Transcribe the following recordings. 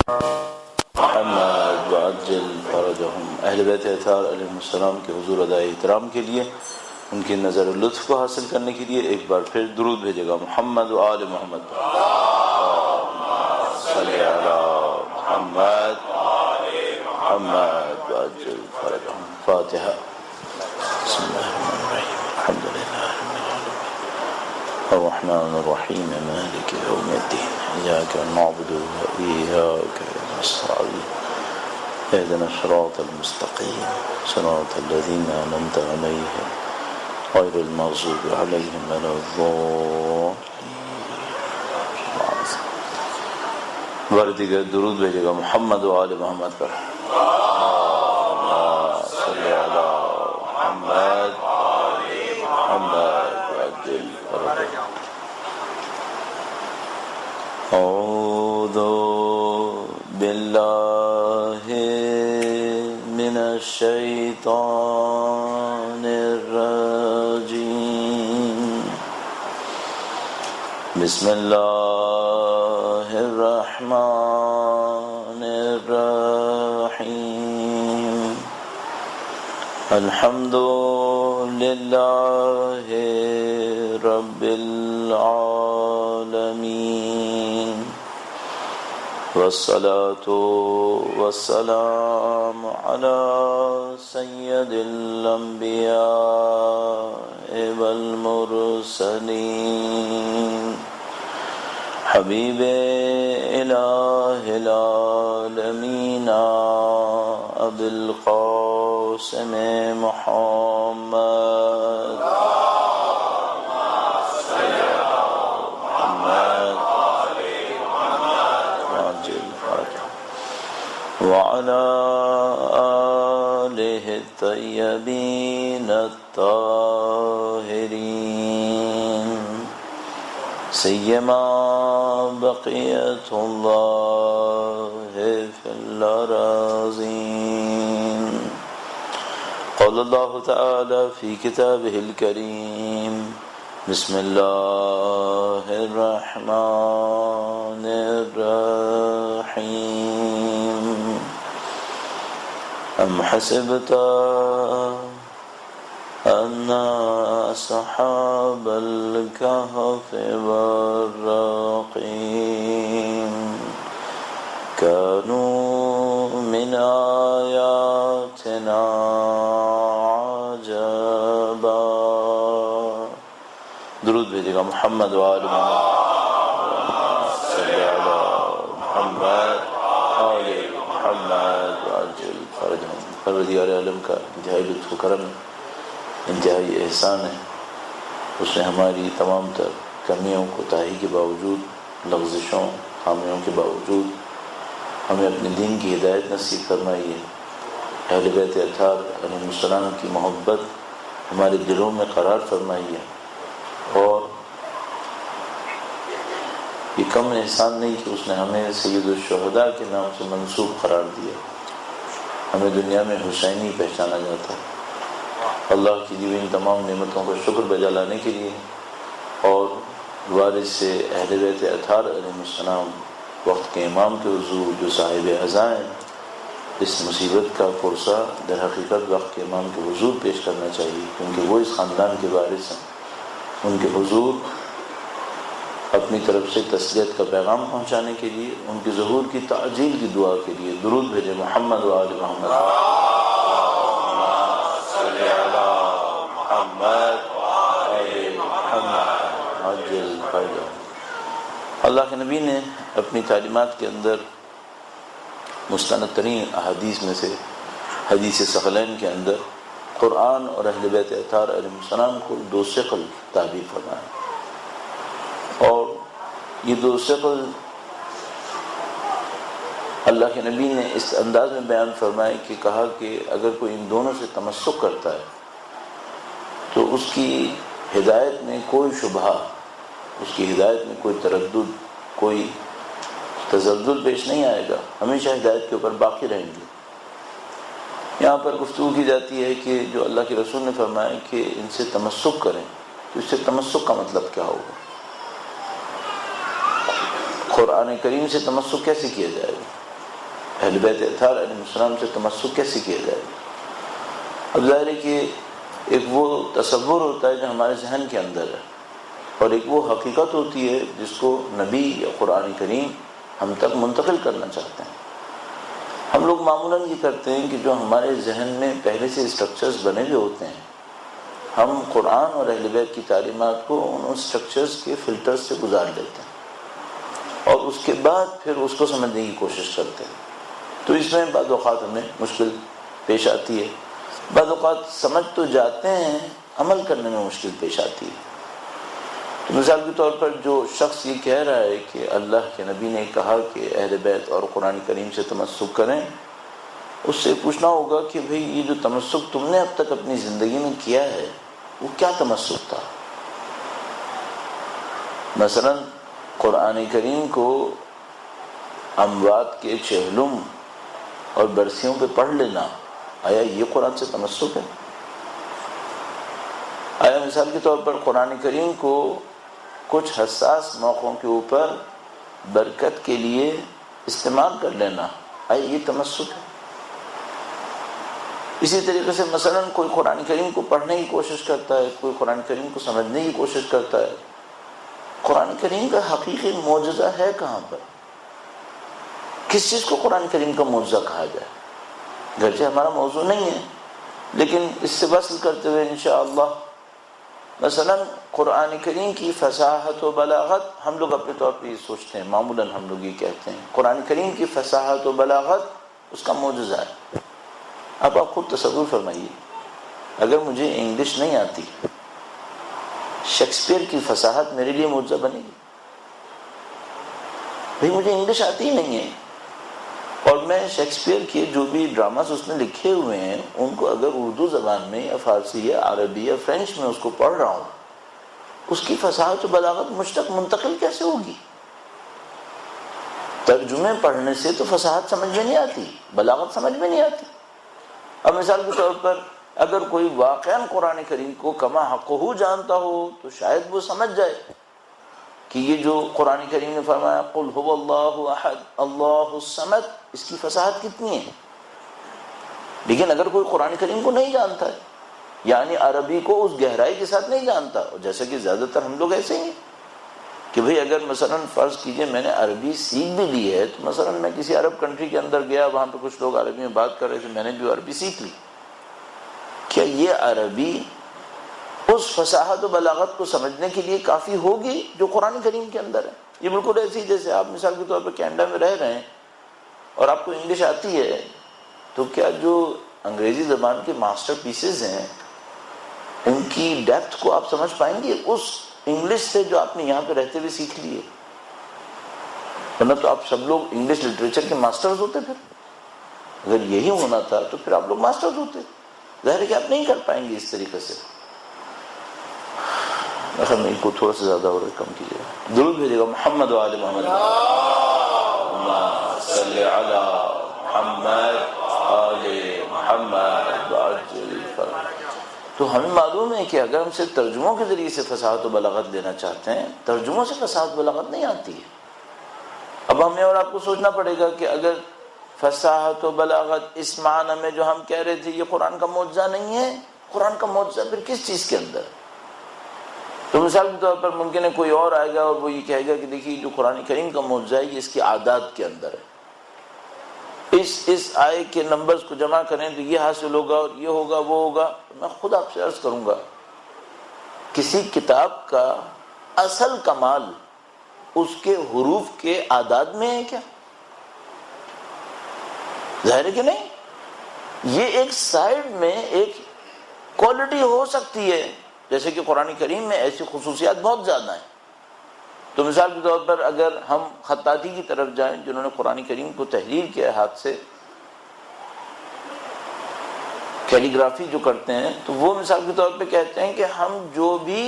محمد وعجل فرجهم۔ اہل بیت اطہار علیہ السلام کے حضور ادائے احترام کے لیے، ان کی نظر لطف کو حاصل کرنے کے لیے ایک بار پھر درود بھیجے گا۔ محمد و آل محمد، صلی علی محمد محمد وعجل فرجهم۔ فاتحہ۔ بسم اللہ الرحمن الرحیم، الحمد للہ رب العالمین الرحمن الرحیم مالک یوم الدین، ایاک نعبد وإیاک نستعین، اهدنا الصراط المستقیم صراط الذین أنعمت علیہم غیر المغضوب علیہم ولا الضالین۔ بار دیگر درود بھیجے گا محمد و آل محمد پر۔ صلی علی محمد محمد وعجل فرجهم۔ اعوذ باللہ من الشیطان الرجیم، بسم اللہ الرحمن الرحیم، الحمد للہ رب العالمین، والصلاة والسلام على سید الانبیاء والمرسلین، حبیب الہ العالمین ابی القاسم محمد وعلى آلہ الطیبین الطاہرین، سیما بقیت اللہ فی الأراضین۔ قال اللہ تعالی فی کتابہ الکریم، بسم اللہ الرحمن الرحیم، ام حسبت ان اصحاب الكهف والرقیم كانوا من آیاتنا عجبا۔ درود بھیجے گا محمد و آل محمد، صلی علی محمد آل محمد وعجل فرجهم۔ پروردگار عالم کا انتہائی لطف و کرم، انتہائی احسان ہے، اس نے ہماری تمام تر کمیوں کوتاہی کے باوجود، لغزشوں خامیوں کے باوجود ہمیں اپنے دین کی ہدایت نصیب فرمائی ہے۔ اہل بیت اطہار علیہ السلام کی محبت ہمارے دلوں میں قرار فرمائی ہے، اور یہ کم احسان نہیں کہ اس نے ہمیں سید الشہداء کے نام سے منسوب قرار دیا، ہمیں دنیا میں حسینی پہچانا جاتا ہے۔ اللہ کی دی ہوئی ان تمام نعمتوں کا شکر بجا لانے کے لیے، اور وارث سے اہل بیت اطہار علیہ السلام وقت کے امام کے حضور جو صاحب عزا ہیں، اس مصیبت کا پرسہ در حقیقت وقت کے امام کے حضور پیش کرنا چاہیے، کیونکہ وہ اس خاندان کے وارث ہیں۔ ان کے حضور اپنی طرف سے تسلیت کا پیغام پہنچانے کے لیے، ان کے ظہور کی تعجیل کی دعا کے لیے درود بھیجے محمد و آل محمد، صلی علی محمد آل محمد عجل فرجهم۔ اللہ کے نبی نے اپنی تعلیمات کے اندر مستند ترین احادیث میں سے حدیث ثقلین کے اندر قرآن اور اہل بیت اطہار علیہ السلام کو دو ثقل تعبیر فرمایا، اور یہ دو ثقل اللہ کے نبی نے اس انداز میں بیان فرمائے کہ کہا کہ اگر کوئی ان دونوں سے تمسک کرتا ہے تو اس کی ہدایت میں کوئی شبہ، اس کی ہدایت میں کوئی تردد، کوئی تزلزل پیش نہیں آئے گا، ہمیشہ ہدایت کے اوپر باقی رہیں گے۔ یہاں پر گفتگو کی جاتی ہے کہ جو اللہ کے رسول نے فرمایا کہ ان سے تمسک کریں، تو اس سے تمسک کا مطلب کیا ہوگا؟ قرآن کریم سے تمسک کیسے کیا جائے گا؟ اہل بیت اطہار علیہ السلام سے تمسک کیسے کیا جائے؟ اب ظاہر ہے کہ ایک وہ تصور ہوتا ہے جو ہمارے ذہن کے اندر ہے، اور ایک وہ حقیقت ہوتی ہے جس کو نبی یا قرآن کریم ہم تک منتقل کرنا چاہتے ہیں۔ ہم لوگ معمولاً یہ کرتے ہیں کہ جو ہمارے ذہن میں پہلے سے اسٹرکچرز بنے ہوئے ہوتے ہیں، ہم قرآن اور اہل بیت کی تعلیمات کو ان اسٹرکچرز کے فلٹر سے گزار لیتے ہیں، اور اس کے بعد پھر اس کو سمجھنے کی کوشش کرتے ہیں۔ تو اس میں بعض اوقات ہمیں مشکل پیش آتی ہے، بعض اوقات سمجھ تو جاتے ہیں، عمل کرنے میں مشکل پیش آتی ہے۔ تو مثال کے طور پر جو شخص یہ کہہ رہا ہے کہ اللہ کے نبی نے کہا کہ اہل بیت اور قرآن کریم سے تمسک کریں، اس سے پوچھنا ہوگا کہ بھئی یہ جو تمسک تم نے اب تک اپنی زندگی میں کیا ہے وہ کیا تمسک تھا؟ مثلا قرآن کریم کو اموات کے چہلم اور برسیوں پہ پڑھ لینا، آیا یہ قرآن سے تمسک ہے؟ آیا مثال کے طور پر قرآن کریم کو کچھ حساس موقعوں کے اوپر برکت کے لیے استعمال کر لینا، آیا یہ تمسک ہے؟ اسی طریقے سے مثلا کوئی قرآن کریم کو پڑھنے کی کوشش کرتا ہے، کوئی قرآن کریم کو سمجھنے کی کوشش کرتا ہے، قرآن کریم کا حقیقی معجزہ ہے کہاں پر؟ کس چیز کو قرآن کریم کا معجزہ کہا جائے؟ گرچہ ہمارا موضوع نہیں ہے، لیکن اس سے وصل کرتے ہوئے انشاءاللہ مثلا قرآن کریم کی فصاحت و بلاغت، ہم لوگ اپنے طور پہ یہ سوچتے ہیں، معمولاً ہم لوگ یہ کہتے ہیں قرآن کریم کی فصاحت و بلاغت اس کا معجزہ ہے۔ اب آپ خود تصور فرمائیے، اگر مجھے انگلش نہیں آتی، شیکسپیئر کی فصاحت میرے لیے معجزہ بنے گی؟ بھئی مجھے انگلش آتی ہی نہیں ہے، اور میں شیکسپیئر کے جو بھی ڈراماز اس نے لکھے ہوئے ہیں ان کو اگر اردو زبان میں یا فارسی یا عربی یا فرینچ میں اس کو پڑھ رہا ہوں، اس کی فصاحت و بلاغت مجھ تک منتقل کیسے ہوگی؟ ترجمے پڑھنے سے تو فصاحت سمجھ میں نہیں آتی، بلاغت سمجھ میں نہیں آتی۔ اب مثال کے طور پر اگر کوئی واقعاً قرآن کریم کو کما حقہ جانتا ہو تو شاید وہ سمجھ جائے کہ یہ جو قرآن کریم نے فرمایا قل هو اللہ احد اللہ الصمد، اس کی فصاحت کتنی ہے۔ لیکن اگر کوئی قرآن کریم کو نہیں جانتا ہے، یعنی عربی کو اس گہرائی کے ساتھ نہیں جانتا، اور جیسا کہ زیادہ تر ہم لوگ ایسے ہی ہیں کہ بھئی اگر مثلا فرض کیجئے میں نے عربی سیکھ بھی لی ہے، تو مثلا میں کسی عرب کنٹری کے اندر گیا، وہاں پہ کچھ لوگ عربی میں بات کر رہے تھے، میں نے بھی عربی سیکھ لی، کیا یہ عربی اس فصاحت و بلاغت کو سمجھنے کے لیے کافی ہوگی جو قرآن کریم کے اندر ہے؟ یہ بالکل ایسے ہی جیسے آپ مثال کے طور پر کینیڈا میں رہ رہے ہیں اور آپ کو انگلش آتی ہے، تو کیا جو انگریزی زبان کے ماسٹر پیسز ہیں ان کی ڈیپتھ کو آپ سمجھ پائیں گے اس انگلش سے جو آپ نے یہاں پہ رہتے ہوئے سیکھ لی ہے؟ ورنہ تو آپ سب لوگ انگلش لٹریچر کے ماسٹرز ہوتے، پھر اگر یہی ہونا تھا تو پھر آپ لوگ ماسٹرز ہوتے۔ ظاہر ہے کہ آپ نہیں کر پائیں گے اس طریقے سے۔ میل کو تھوڑا سا زیادہ ہو رہا ہے، کم کیجیے، درود بھیجیے گا محمد و آل محمد، اللہم صلی علی محمد آل محمد وعجل فرج۔ تو ہمیں معلوم ہے کہ اگر ہم سے ترجموں کے ذریعے سے فصاحت و بلاغت لینا چاہتے ہیں، ترجموں سے فصاحت و بلاغت نہیں آتی ہے۔ اب ہمیں اور آپ کو سوچنا پڑے گا کہ اگر فصاحت و بلاغت اس معنی میں جو ہم کہہ رہے تھے یہ قرآن کا معجزہ نہیں ہے، قرآن کا معجزہ پھر کس چیز کے اندر؟ تو مثال کے طور پر ممکن ہے کوئی اور آئے گا اور وہ یہ کہے گا کہ دیکھیے جو قرآن کریم کا معجزہ ہے یہ اس کی عادات کے اندر ہے، اس آئے کے نمبرز کو جمع کریں تو یہ حاصل ہوگا اور یہ ہوگا وہ ہوگا۔ میں خود آپ سے عرض کروں گا، کسی کتاب کا اصل کمال اس کے حروف کے اعداد میں ہے کیا؟ ظاہر ہے کہ نہیں۔ یہ ایک سائڈ میں ایک کوالٹی ہو سکتی ہے، جیسے کہ قرآن کریم میں ایسی خصوصیات بہت زیادہ ہیں۔ تو مثال کے طور پر اگر ہم خطاطی کی طرف جائیں، جنہوں نے قرآن کریم کو تحریر کیا ہاتھ سے، کیلیگرافی جو کرتے ہیں، تو وہ مثال کے طور پہ کہتے ہیں کہ ہم جو بھی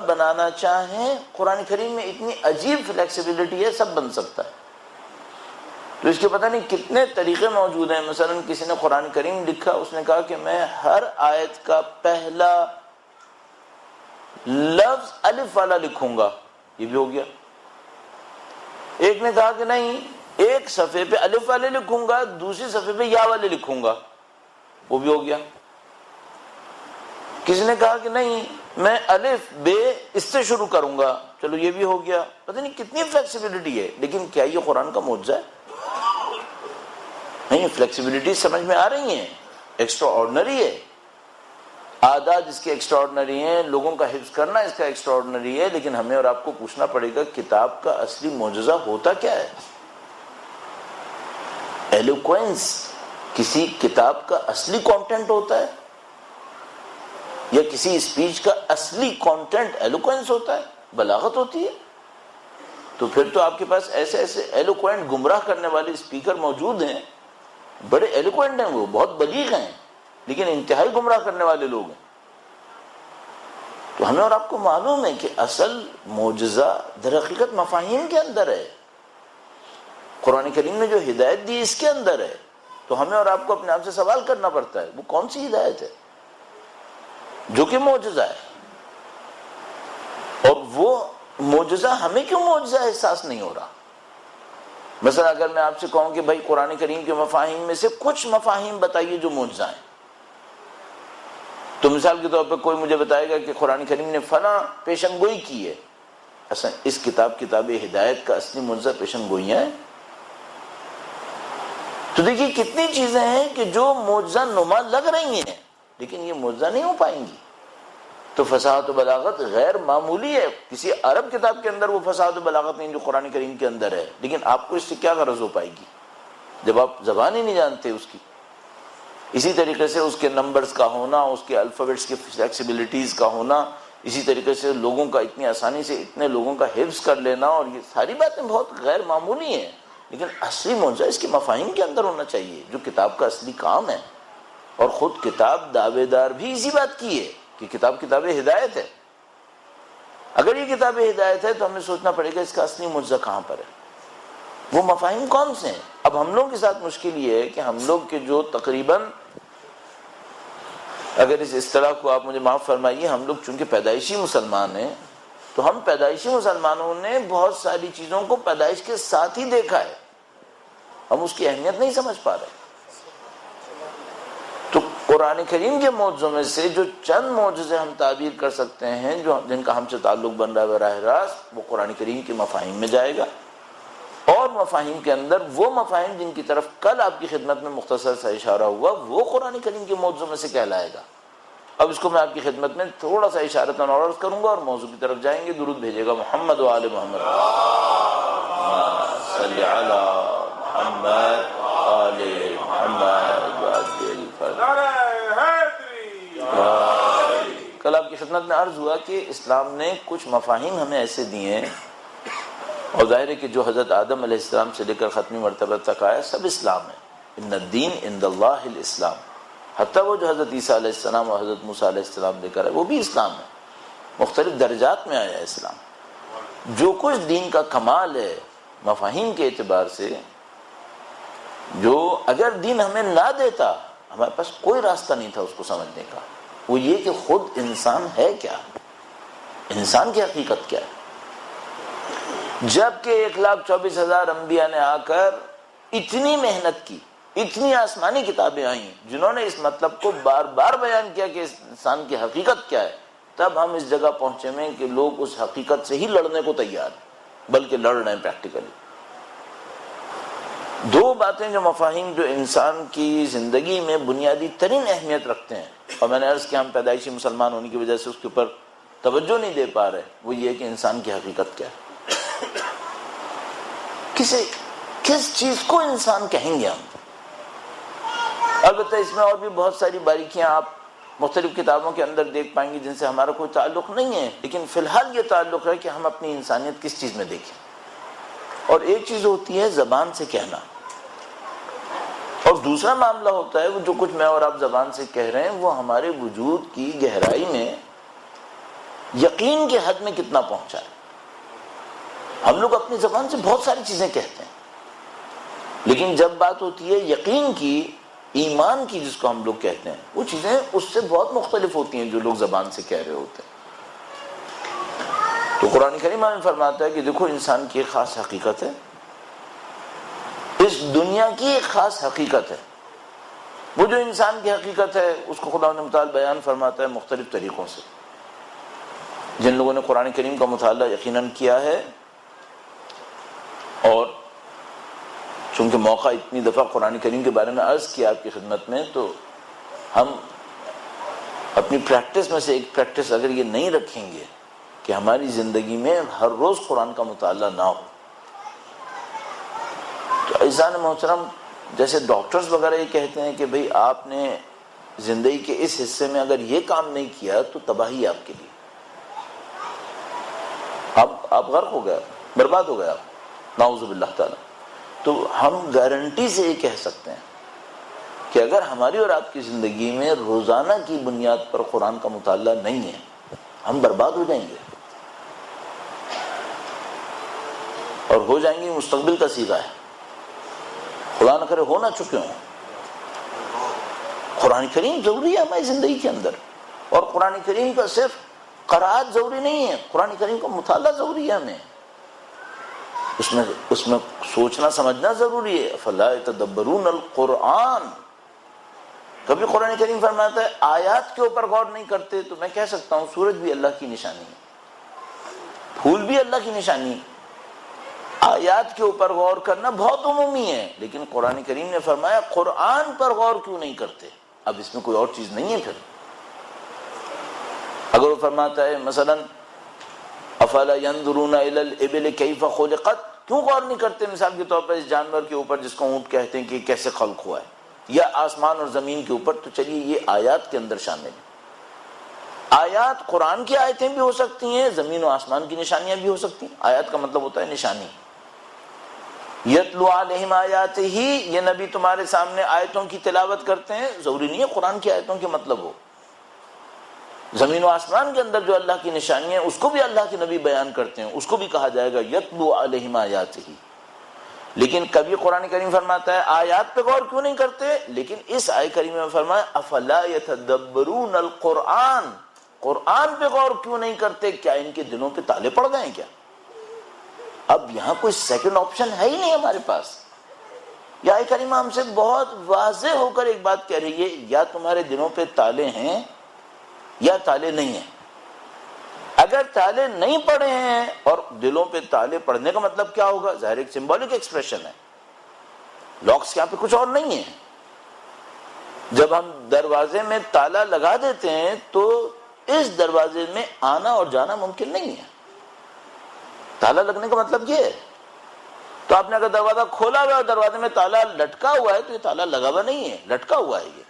بنانا چاہیں قرآن کریم میں اتنی عجیب فلیکسیبلٹی ہے، سب بن سکتا ہے۔ تو اس کے پتہ نہیں کتنے طریقے موجود ہیں۔ مثلا کسی نے قرآن کریم لکھا، اس نے کہا کہ میں ہر آیت کا پہلا لفظ الف والا لکھوں گا، یہ بھی ہو گیا۔ ایک نے کہا کہ نہیں، ایک صفحے پہ الف والے لکھوں گا، دوسری صفحے پہ یا والے لکھوں گا، وہ بھی ہو گیا۔ کسی نے کہا کہ نہیں میں الف بے اس سے شروع کروں گا، چلو یہ بھی ہو گیا۔ پتہ نہیں کتنی فلیکسیبلٹی ہے، لیکن کیا یہ قرآن کا معجزہ ہے؟ نہیں، فلیکسیبلٹی سمجھ میں آ رہی ہیں، ایکسٹرا آرڈنری ہے، اعداد اس کے ایکسٹرا آرڈنری ہیں، لوگوں کا حفظ کرنا اس کا ایکسٹرا آرڈنری ہے، لیکن ہمیں اور آپ کو پوچھنا پڑے گا کتاب کا اصلی معجزہ ہوتا کیا ہے؟ ایلوکوینس کسی کتاب کا اصلی کانٹینٹ ہوتا ہے یا کسی اسپیچ کا اصلی کانٹینٹ ایلوکوینس ہوتا ہے، بلاغت ہوتی ہے؟ تو پھر تو آپ کے پاس ایسے ایسے ایلوکوینٹ گمراہ کرنے والے اسپیکر موجود ہیں، بڑے ایلوکوینٹ ہیں، وہ بہت بلیغ ہیں، لیکن انتہائی گمراہ کرنے والے لوگ ہیں۔ تو ہمیں اور آپ کو معلوم ہے کہ اصل معجزہ در حقیقت مفاہیم کے اندر ہے، قرآن کریم نے جو ہدایت دی اس کے اندر ہے۔ تو ہمیں اور آپ کو اپنے آپ سے سوال کرنا پڑتا ہے وہ کون سی ہدایت ہے جو کہ معجزہ ہے، اور وہ معجزہ ہمیں کیوں معجزہ احساس نہیں ہو رہا؟ مثلا اگر میں آپ سے کہوں کہ بھائی قرآن کریم کے مفاہیم میں سے کچھ مفاہیم بتائیے جو معجزہ ہیں، تو مثال کے طور پہ کوئی مجھے بتائے گا کہ قرآن کریم نے فلاں پیشن گوئی کی ہے، اصلا اس کتاب ہدایت کا اصلی معجزہ پیشن گوئیاں ہیں؟ تو دیکھیے کتنی چیزیں ہیں کہ جو معجزہ نما لگ رہی ہیں لیکن یہ معجزہ نہیں ہو پائیں گی۔ تو فصاحت و بلاغت غیر معمولی ہے، کسی عرب کتاب کے اندر وہ فصاحت و بلاغت نہیں جو قرآن کریم کے اندر ہے، لیکن آپ کو اس سے کیا غرض ہو پائے گی جب آپ زبان ہی نہیں جانتے اس کی۔ اسی طریقے سے اس کے نمبرز کا ہونا، اس کے الفابیٹس کی فلیکسیبلٹیز کا ہونا، اسی طریقے سے لوگوں کا اتنی آسانی سے اتنے لوگوں کا حفظ کر لینا، اور یہ ساری باتیں بہت غیر معمولی ہیں، لیکن اصلی معجزہ اس کے مفاہیم کے اندر ہونا چاہیے جو کتاب کا اصلی کام ہے۔ اور خود کتاب دعوے دار بھی اسی بات کی ہے کہ کتاب ہدایت ہے۔ اگر یہ کتاب ہدایت ہے تو ہمیں سوچنا پڑے گا اس کا اصلی معجزہ کہاں پر ہے، وہ مفاہیم کون سے ہیں؟ اب ہم لوگوں کے ساتھ مشکل یہ ہے کہ ہم لوگ کے جو تقریباً، اگر اس اصطلاح کو آپ مجھے معاف فرمائیے، ہم لوگ چونکہ پیدائشی مسلمان ہیں تو ہم پیدائشی مسلمانوں نے بہت ساری چیزوں کو پیدائش کے ساتھ ہی دیکھا ہے، ہم اس کی اہمیت نہیں سمجھ پا رہے۔ تو قرآن کریم کے معجزوں میں سے جو چند معجزے ہم تعبیر کر سکتے ہیں جن کا ہم سے تعلق بن رہا ہے براہ راست، وہ قرآن کریم کے مفاہیم میں جائے گا، اور مفاہیم کے اندر وہ مفاہیم جن کی طرف کل آپ کی خدمت میں مختصر سا اشارہ ہوا، وہ قرآن کریم کے معجزوں میں سے کہلائے گا۔ اب اس کو میں آپ کی خدمت میں تھوڑا سا اشارتاً اور عرض کروں گا اور موضوع کی طرف جائیں گے۔ درود بھیجے گا محمد و آل محمد، صلی علی محمد آل محمد۔ کل آپ کی خدمت میں عرض ہوا کہ اسلام نے کچھ مفاہیم ہمیں ایسے دیے ہیں، اور ظاہر ہے کہ جو حضرت آدم علیہ السلام سے لے کر ختمی مرتبہ تک آیا سب اسلام ہے۔ ان الدین عند اللہ الاسلام، حتیٰ وہ جو حضرت عیسیٰ علیہ السلام اور حضرت موسیٰ علیہ السلام لے کر آئے وہ بھی اسلام ہے، مختلف درجات میں آیا ہے اسلام۔ جو کچھ دین کا کمال ہے مفاہیم کے اعتبار سے، جو اگر دین ہمیں نہ دیتا ہمارے پاس کوئی راستہ نہیں تھا اس کو سمجھنے کا، وہ یہ کہ خود انسان ہے کیا، انسان کی حقیقت کیا ہے۔ جبکہ 1,24,000 انبیاء نے آ کر اتنی محنت کی، اتنی آسمانی کتابیں آئیں جنہوں نے اس مطلب کو بار بار بیان کیا کہ انسان کی حقیقت کیا ہے، تب ہم اس جگہ پہنچے میں کہ لوگ اس حقیقت سے ہی لڑنے کو تیار ہیں، بلکہ لڑ رہے ہیں پریکٹیکلی۔ دو باتیں جو مفاہیم جو انسان کی زندگی میں بنیادی ترین اہمیت رکھتے ہیں، اور میں نے عرض کیا ہم پیدائشی مسلمان ہونے کی وجہ سے اس کے اوپر توجہ نہیں دے پا رہے، وہ یہ کہ انسان کی حقیقت کیا ہے، کس چیز کو انسان کہیں گے ہم۔ البتہ اس میں اور بھی بہت ساری باریکیاں آپ مختلف کتابوں کے اندر دیکھ پائیں گے جن سے ہمارا کوئی تعلق نہیں ہے، لیکن فی الحال یہ تعلق ہے کہ ہم اپنی انسانیت کس چیز میں دیکھیں۔ اور ایک چیز ہوتی ہے زبان سے کہنا، اور دوسرا معاملہ ہوتا ہے وہ جو کچھ میں اور آپ زبان سے کہہ رہے ہیں وہ ہمارے وجود کی گہرائی میں یقین کے حد میں کتنا پہنچا ہے۔ ہم لوگ اپنی زبان سے بہت ساری چیزیں کہتے ہیں، لیکن جب بات ہوتی ہے یقین کی، ایمان کی جس کو ہم لوگ کہتے ہیں، وہ چیزیں اس سے بہت مختلف ہوتی ہیں جو لوگ زبان سے کہہ رہے ہوتے ہیں۔ تو قرآن کریم ہمیں فرماتا ہے کہ دیکھو انسان کی ایک خاص حقیقت ہے، اس دنیا کی ایک خاص حقیقت ہے. وہ جو انسان کی حقیقت ہے اس کو خدا متعال بیان فرماتا ہے مختلف طریقوں سے. جن لوگوں نے قرآن کریم کا مطالعہ یقیناً کیا ہے، اور چونکہ موقع اتنی دفعہ قرآن کریم کے بارے میں عرض کیا آپ کی خدمت میں، تو ہم اپنی پریکٹس میں سے ایک پریکٹس اگر یہ نہیں رکھیں گے کہ ہماری زندگی میں ہر روز قرآن کا مطالعہ نہ ہو، تو عزیزان محترم جیسے ڈاکٹرز وغیرہ یہ کہتے ہیں کہ بھئی آپ نے زندگی کے اس حصے میں اگر یہ کام نہیں کیا تو تباہی آپ کے لیے، آپ غرق ہو گئے، برباد ہو گئے آپ، نعوذ باللہ تعالی. تو ہم گارنٹی سے یہ کہہ سکتے ہیں کہ اگر ہماری اور آپ کی زندگی میں روزانہ کی بنیاد پر قرآن کا مطالعہ نہیں ہے ہم برباد ہو جائیں گے، اور ہو جائیں گے مستقبل کا سیغہ ہے، خدا نہ کرے ہو نہ چکے ہوں. قرآن کریم ضروری ہے ہماری زندگی کے اندر، اور قرآن کریم کا صرف قرأت ضروری نہیں ہے، قرآن کریم کا مطالعہ ضروری ہے. ہمیں اس میں سوچنا سمجھنا ضروری ہے. فلا يتدبرون القرآن، کبھی قرآن کریم فرماتا ہے آیات کے اوپر غور نہیں کرتے، تو میں کہہ سکتا ہوں سورج بھی اللہ کی نشانی ہے، پھول بھی اللہ کی نشانی ہے. آیات کے اوپر غور کرنا بہت عمومی ہے، لیکن قرآن کریم نے فرمایا قرآن پر غور کیوں نہیں کرتے؟ اب اس میں کوئی اور چیز نہیں ہے. پھر اگر وہ فرماتا ہے مثلا افلا ينظرون الى الابل كيف خلقت، کیوں غور نہیں کرتے مثال کے طور پر اس جانور کے اوپر جس کو اونٹ کہتے ہیں کہ کیسے خلق ہوا ہے، یا آسمان اور زمین کے اوپر؟ تو چلیے یہ آیات کے اندر شامل ہے. آیات قرآن کی آیتیں بھی ہو سکتی ہیں، زمین و آسمان کی نشانیاں بھی ہو سکتی ہیں. آیات کا مطلب ہوتا ہے نشانی. یتلو علیہم آیاتہ، یہ نبی تمہارے سامنے آیتوں کی تلاوت کرتے ہیں. ضروری نہیں ہے قرآن کی آیتوں کے مطلب ہو. زمین و آسمان کے اندر جو اللہ کی نشانی ہے اس کو بھی اللہ کے نبی بیان کرتے ہیں، اس کو بھی کہا جائے گا یتلو علیہم آیاتہ. لیکن کبھی قرآن کریم فرماتا ہے آیات پہ غور کیوں نہیں کرتے، لیکن اس آیت کریمہ میں فرمایا افلا یتدبرون القرآن، قرآن پہ غور کیوں نہیں کرتے؟ کیا ان کے دلوں پہ تالے پڑ گئے ہیں کیا؟ اب یہاں کوئی سیکنڈ آپشن ہے ہی نہیں ہمارے پاس. یہ آیت کریمہ ہم سے بہت واضح ہو کر ایک بات کہہ رہی ہے، یا تمہارے دلوں پہ تالے ہیں یا تالے نہیں ہیں. اگر تالے نہیں پڑے ہیں، اور دلوں پہ تالے پڑنے کا مطلب کیا ہوگا؟ ظاہر ایک سمبولک ایکسپریشن ہے، لاکس یہاں پہ کچھ اور نہیں ہے. جب ہم دروازے میں تالا لگا دیتے ہیں تو اس دروازے میں آنا اور جانا ممکن نہیں ہے. تالا لگنے کا مطلب یہ ہے. تو آپ نے اگر دروازہ کھولا ہوا ہے اور دروازے میں تالا لٹکا ہوا ہے تو یہ تالا لگا ہوا نہیں ہے، لٹکا ہوا ہے. یہ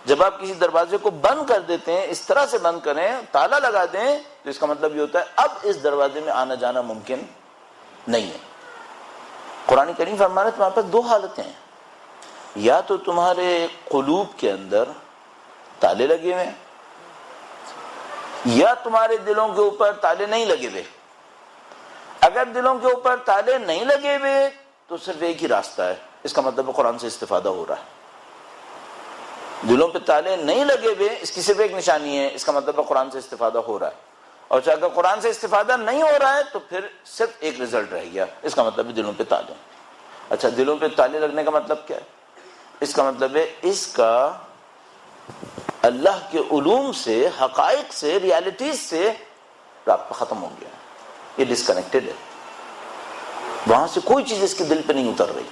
جب آپ کسی دروازے کو بند کر دیتے ہیں، اس طرح سے بند کریں، تالا لگا دیں، تو اس کا مطلب یہ ہوتا ہے اب اس دروازے میں آنا جانا ممکن نہیں ہے. قرآن کریم فرما رہا ہے تمہارے پاس دو حالتیں ہیں، یا تو تمہارے قلوب کے اندر تالے لگے ہوئے ہیں، یا تمہارے دلوں کے اوپر تالے نہیں لگے ہوئے. اگر دلوں کے اوپر تالے نہیں لگے ہوئے تو صرف ایک ہی راستہ ہے، اس کا مطلب قرآن سے استفادہ ہو رہا ہے. دلوں پہ تالے نہیں لگے ہوئے اس کی صرف ایک نشانی ہے، اس کا مطلب قرآن سے استفادہ ہو رہا ہے. اور اگر قرآن سے استفادہ نہیں ہو رہا ہے تو پھر صرف ایک رزلٹ رہ گیا، اس کا مطلب ہے دلوں پہ تالے. اچھا، دلوں پہ تالے لگنے کا مطلب کیا ہے؟ اس کا مطلب ہے اس کا اللہ کے علوم سے، حقائق سے، ریالٹیز سے رابطہ ختم ہو گیا. یہ ڈسکنیکٹڈ ہے، وہاں سے کوئی چیز اس کے دل پہ نہیں اتر رہی،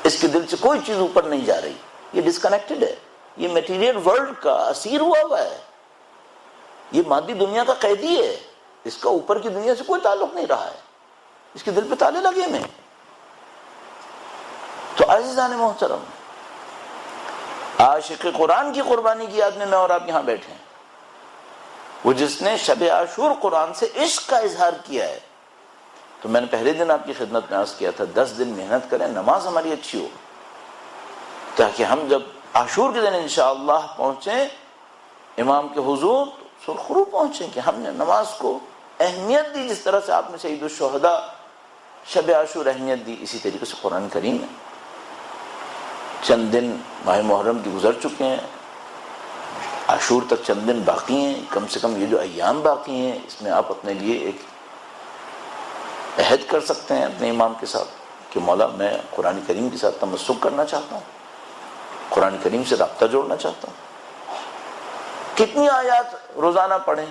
اس کے دل سے کوئی چیز اوپر نہیں جا رہی. یہ ڈسکنیکٹڈ ہے، یہ میٹیریل ورلڈ کا اسیر ہوا ہے، یہ مادی دنیا کا قیدی ہے، اس کا اوپر کی دنیا سے کوئی تعلق نہیں رہا ہے، اس کے دل پہ تالے لگے میں. تو عزیزان محترم، عاشق قرآن کی قربانی کی یاد میں اور آپ یہاں بیٹھے ہیں، وہ جس نے شب عاشور قرآن سے عشق کا اظہار کیا ہے. تو میں نے پہلے دن آپ کی خدمت میں عرض کیا تھا 10 دن محنت کریں، نماز ہماری اچھی ہو، تاکہ ہم جب عاشور کے دن انشاءاللہ پہنچیں امام کے حضور سرخرو پہنچیں کہ ہم نے نماز کو اہمیت دی، جس طرح سے آپ نے سید الشہداء شب عاشور اہمیت دی، اسی طریقے سے قرآن کریم میں. چند دن ماہ محرم کی گزر چکے ہیں، عاشور تک چند دن باقی ہیں. کم سے کم یہ جو ایام باقی ہیں اس میں آپ اپنے لیے ایک عہد کر سکتے ہیں اپنے امام کے ساتھ کہ مولا میں قرآن کریم کے ساتھ تمسک کرنا چاہتا ہوں، قرآن کریم سے رابطہ جوڑنا چاہتا ہوں۔ کتنی آیات روزانہ پڑھیں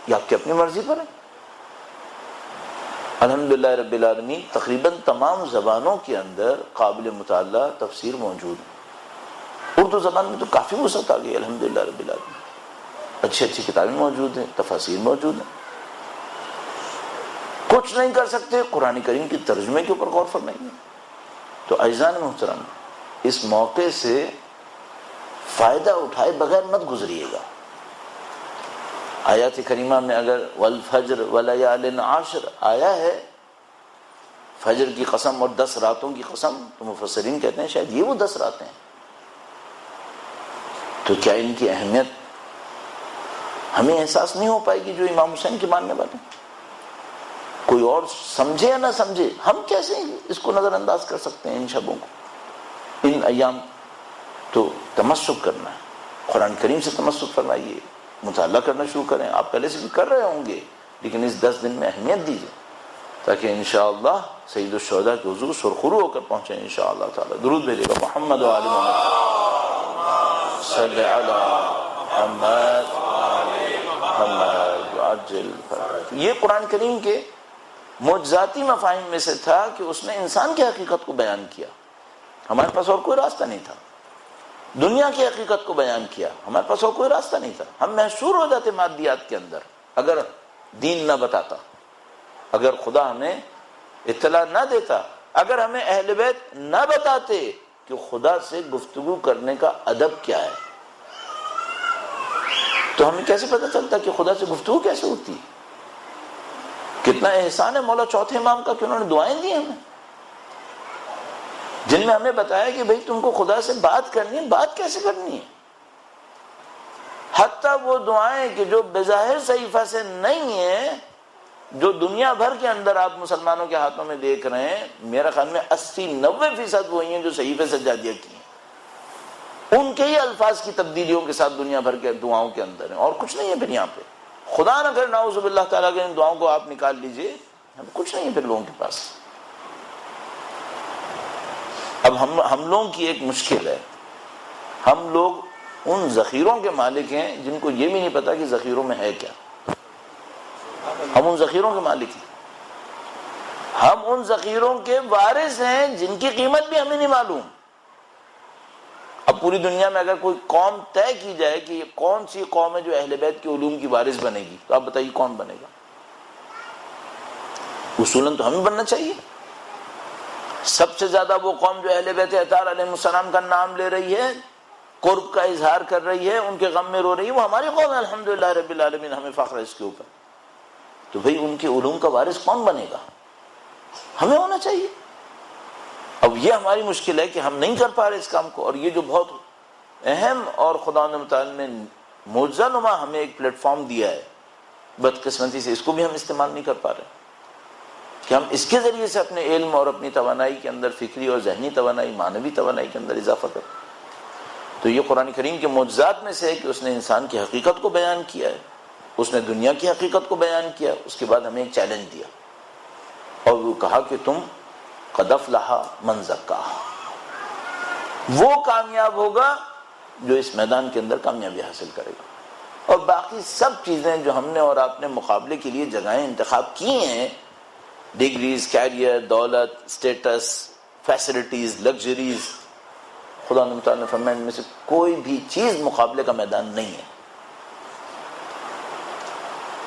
یا آپ کی اپنی مرضی پر ہے۔ الحمدللہ رب العالمین تقریباً تمام زبانوں کے اندر قابل مطالعہ تفسیر موجود ہے۔ اردو زبان میں تو کافی وسعت آ گئی الحمدللہ رب العالمین، اچھی اچھی کتابیں موجود ہیں، تفاسیر موجود ہیں۔ کچھ نہیں کر سکتے قرآن کریم کی ترجمے کے اوپر غور فرمائیے۔ تو اعزان محترم، اس موقع سے فائدہ اٹھائے بغیر مت گزریے گا۔ آیات کریمہ میں اگر والفجر ولیال عشر آیا ہے، فجر کی قسم اور 10 راتوں کی قسم، تو مفسرین کہتے ہیں شاید یہ وہ 10 راتیں ہیں۔ تو کیا ان کی اہمیت ہمیں احساس نہیں ہو پائے گی جو امام حسین کے ماننے والے؟ کوئی اور سمجھے یا نہ سمجھے، ہم کیسے اس کو نظر انداز کر سکتے ہیں ان شبوں کو، ان ایام؟ تو تمسک کرنا ہے، قرآن کریم سے تمسک فرمائیے، مطالعہ کرنا شروع کریں۔ آپ پہلے سے بھی کر رہے ہوں گے، لیکن اس 10 دن میں اہمیت دیجیے تاکہ انشاءاللہ سید الشہداء کے حضور سرخرو ہو کر پہنچیں انشاءاللہ تعالی۔ درود بھیجے گا محمد و آل محمد، صلی علی محمد محمد عجل فرج۔ یہ قرآن کریم کے معجزاتی مفاہیم میں سے تھا کہ اس نے انسان کی حقیقت کو بیان کیا، ہمارے پاس اور کوئی راستہ نہیں تھا۔ دنیا کی حقیقت کو بیان کیا، ہمارے پاس اور کوئی راستہ نہیں تھا۔ ہم محشور ہو جاتے مادیات کے اندر اگر دین نہ بتاتا، اگر خدا ہمیں اطلاع نہ دیتا، اگر ہمیں اہل بیت نہ بتاتے کہ خدا سے گفتگو کرنے کا ادب کیا ہے، تو ہمیں کیسے پتہ چلتا کہ خدا سے گفتگو کیسے ہوتی؟ کتنا احسان ہے مولا چوتھے امام کا کہ انہوں نے دعائیں دی ہمیں، جن میں ہمیں بتایا کہ بھئی تم کو خدا سے بات کرنی ہے، بات کیسے کرنی ہے۔ حتیٰ وہ دعائیں کہ جو بظاہر صحیفہ سے نہیں ہیں، جو دنیا بھر کے اندر آپ مسلمانوں کے ہاتھوں میں دیکھ رہے ہیں، میرا خیال میں 80-90% وہی ہیں جو صحیفے سجادیہ کی ہیں، ان کے ہی الفاظ کی تبدیلیوں کے ساتھ دنیا بھر کے دعاؤں کے اندر ہیں، اور کچھ نہیں ہے پھر یہاں پہ۔ خدا نہ کرے نعوذ باللہ تعالیٰ کے ان دعاؤں کو آپ نکال لیجئے، کچھ نہیں ہے پھر لوگوں کے پاس۔ اب ہم لوگوں کی ایک مشکل ہے، ہم لوگ ان ذخیروں کے مالک ہیں جن کو یہ بھی نہیں پتا کہ ذخیروں میں ہے کیا۔ ہم ان ذخیروں کے مالک ہیں، ہم ان ذخیروں کے وارث ہیں جن کی قیمت بھی ہمیں نہیں معلوم۔ اب پوری دنیا میں اگر کوئی قوم طے کی جائے کہ یہ کون سی قوم ہے جو اہل بیت کے علوم کی وارث بنے گی، تو آپ بتائیے کون بنے گا؟ اصولاً تو ہمیں بننا چاہیے۔ سب سے زیادہ وہ قوم جو اہل بیت اطہار علیہ السلام کا نام لے رہی ہے، قرب کا اظہار کر رہی ہے، ان کے غم میں رو رہی ہے، وہ ہماری قوم ہے الحمدللہ رب العالمین، ہمیں فخر ہے اس کے اوپر۔ تو بھئی ان کے علوم کا وارث کون بنے گا؟ ہمیں ہونا چاہیے۔ اب یہ ہماری مشکل ہے کہ ہم نہیں کر پا رہے اس کام کو، اور یہ جو بہت اہم اور خدا متعال نے معجزہ نما ہمیں ایک پلیٹ فارم دیا ہے، بدقسمتی سے اس کو بھی ہم استعمال نہیں کر پا رہے کہ ہم اس کے ذریعے سے اپنے علم اور اپنی توانائی کے اندر، فکری اور ذہنی توانائی، معنوی توانائی کے اندر اضافہ کریں۔ تو یہ قرآن کریم کے معجزات میں سے ہے کہ اس نے انسان کی حقیقت کو بیان کیا ہے، اس نے دنیا کی حقیقت کو بیان کیا، اس کے بعد ہمیں ایک چیلنج دیا اور وہ کہا کہ تم قد افلح من زکاہا، وہ کامیاب ہوگا جو اس میدان کے اندر کامیابی حاصل کرے گا۔ اور باقی سب چیزیں جو ہم نے اور آپ نے مقابلے کے لیے جگہیں انتخاب کی ہیں، ڈگریز، کیریئر، دولت، سٹیٹس، فیسلٹیز، لگژریز، خدا تعالیٰ نے فرمایا ان میں سے کوئی بھی چیز مقابلے کا میدان نہیں ہے۔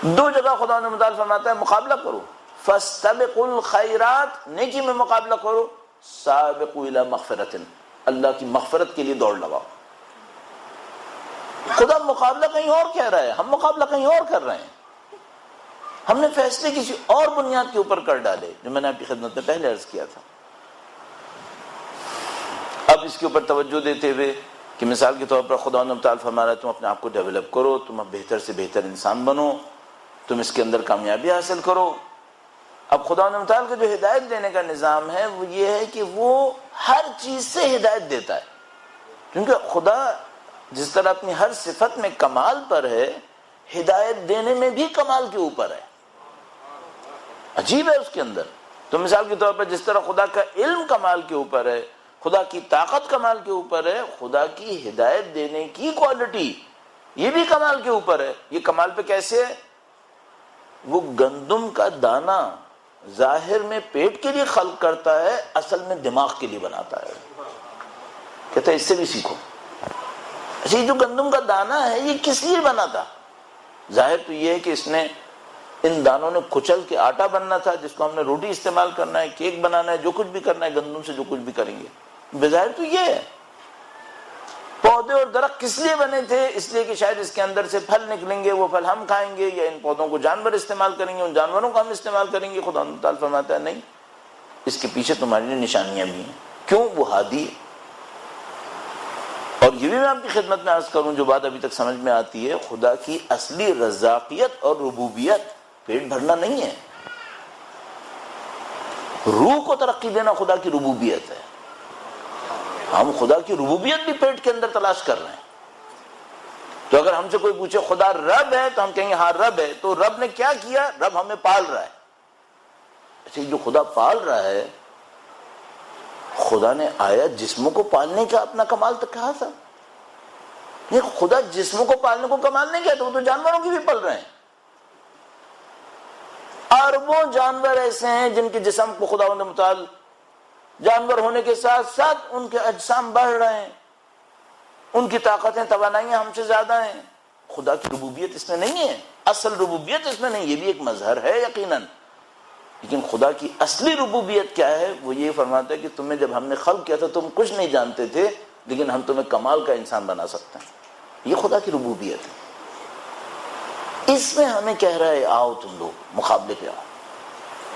دو جگہ خدا تعالیٰ فرماتا ہے مقابلہ کرو، فاستبقوا الخیرات، نیکی میں مقابلہ کرو، سابقوا الی مغفرۃ، اللہ کی مغفرت کے لیے دوڑ لگاؤ۔ خدا مقابلہ کہیں اور کہہ رہا ہے، ہم مقابلہ کہیں اور کر رہے ہیں۔ ہم نے فیصلے کسی اور بنیاد کے اوپر کر ڈالے، جو میں نے آپ کی خدمت میں پہلے عرض کیا تھا۔ اب اس کے اوپر توجہ دیتے ہوئے کہ مثال کے طور پر خدا تعالیٰ فرما رہا ہے تم اپنے آپ کو ڈیولپ کرو، تم اب بہتر سے بہتر انسان بنو، تم اس کے اندر کامیابی حاصل کرو۔ اب خدا تعالیٰ کا جو ہدایت دینے کا نظام ہے وہ یہ ہے کہ وہ ہر چیز سے ہدایت دیتا ہے، کیونکہ خدا جس طرح اپنی ہر صفت میں کمال پر ہے، ہدایت دینے میں بھی کمال کے اوپر ہے۔ عجیب ہے اس کے اندر، تو مثال کے طور پر جس طرح خدا کا علم کمال کے اوپر ہے، خدا کی طاقت کمال کے اوپر ہے، خدا کی ہدایت دینے کی کوالٹی یہ بھی کمال کے اوپر ہے۔ یہ کمال پہ کیسے ہے؟ وہ گندم کا دانہ ظاہر میں پیٹ کے لیے خلق کرتا ہے، اصل میں دماغ کے لیے بناتا ہے۔ کہتا ہے اس سے بھی سیکھو۔ اچھا یہ جو گندم کا دانہ ہے یہ کس لیے بنا تھا؟ ظاہر تو یہ ہے کہ اس نے ان دانوں نے کچل کے آٹا بننا تھا جس کو ہم نے روٹی استعمال کرنا ہے، کیک بنانا ہے، جو کچھ بھی کرنا ہے گندم سے جو کچھ بھی کریں گے۔ بظاہر تو یہ ہے۔ پودے اور درخت کس لیے بنے تھے؟ اس لیے کہ شاید اس کے اندر سے پھل نکلیں گے، وہ پھل ہم کھائیں گے، یا ان پودوں کو جانور استعمال کریں گے، ان جانوروں کو ہم استعمال کریں گے۔ خدا تعالیٰ فرماتا ہے نہیں، اس کے پیچھے تمہارے لیے نشانیاں بھی ہیں۔ کیوں؟ وہ ہادی ہے۔ اور یہ بھی میں آپ کی خدمت میں عرض کروں جو بات ابھی تک سمجھ میں آتی ہے، خدا کی اصلی رزاقیت اور ربوبیت پیٹ بھرنا نہیں ہے، روح کو ترقی دینا خدا کی ربوبیت ہے۔ ہم خدا کی ربوبیت بھی پیٹ کے اندر تلاش کر رہے ہیں۔ تو اگر ہم سے کوئی پوچھے خدا رب ہے تو ہم کہیں گے ہاں رب ہے۔ تو رب نے کیا کیا؟ رب ہمیں پال رہا ہے۔ اچھا جو خدا پال رہا ہے، خدا نے آیا جسموں کو پالنے کا اپنا کمال تو کہا تھا؟ یہ خدا جسموں کو پالنے کو کمال نہیں کہتا، وہ تو جانوروں کی بھی پل رہے ہیں۔ اربوں جانور ایسے ہیں جن کے جسم کو خدا نے متعال جانور ہونے کے ساتھ ساتھ ان کے اجسام بڑھ رہے ہیں، ان کی طاقتیں توانائیاں ہم سے زیادہ ہیں۔ خدا کی ربوبیت اس میں نہیں ہے، اصل ربوبیت اس میں نہیں۔ یہ بھی ایک مظہر ہے یقیناً، لیکن خدا کی اصلی ربوبیت کیا ہے؟ وہ یہ فرماتا ہے کہ تمہیں جب ہم نے خلق کیا تھا تم کچھ نہیں جانتے تھے، لیکن ہم تمہیں کمال کا انسان بنا سکتے ہیں۔ یہ خدا کی ربوبیت ہے۔ اس میں ہمیں کہہ رہا ہے آؤ تم لوگ مقابلے پہ آؤ۔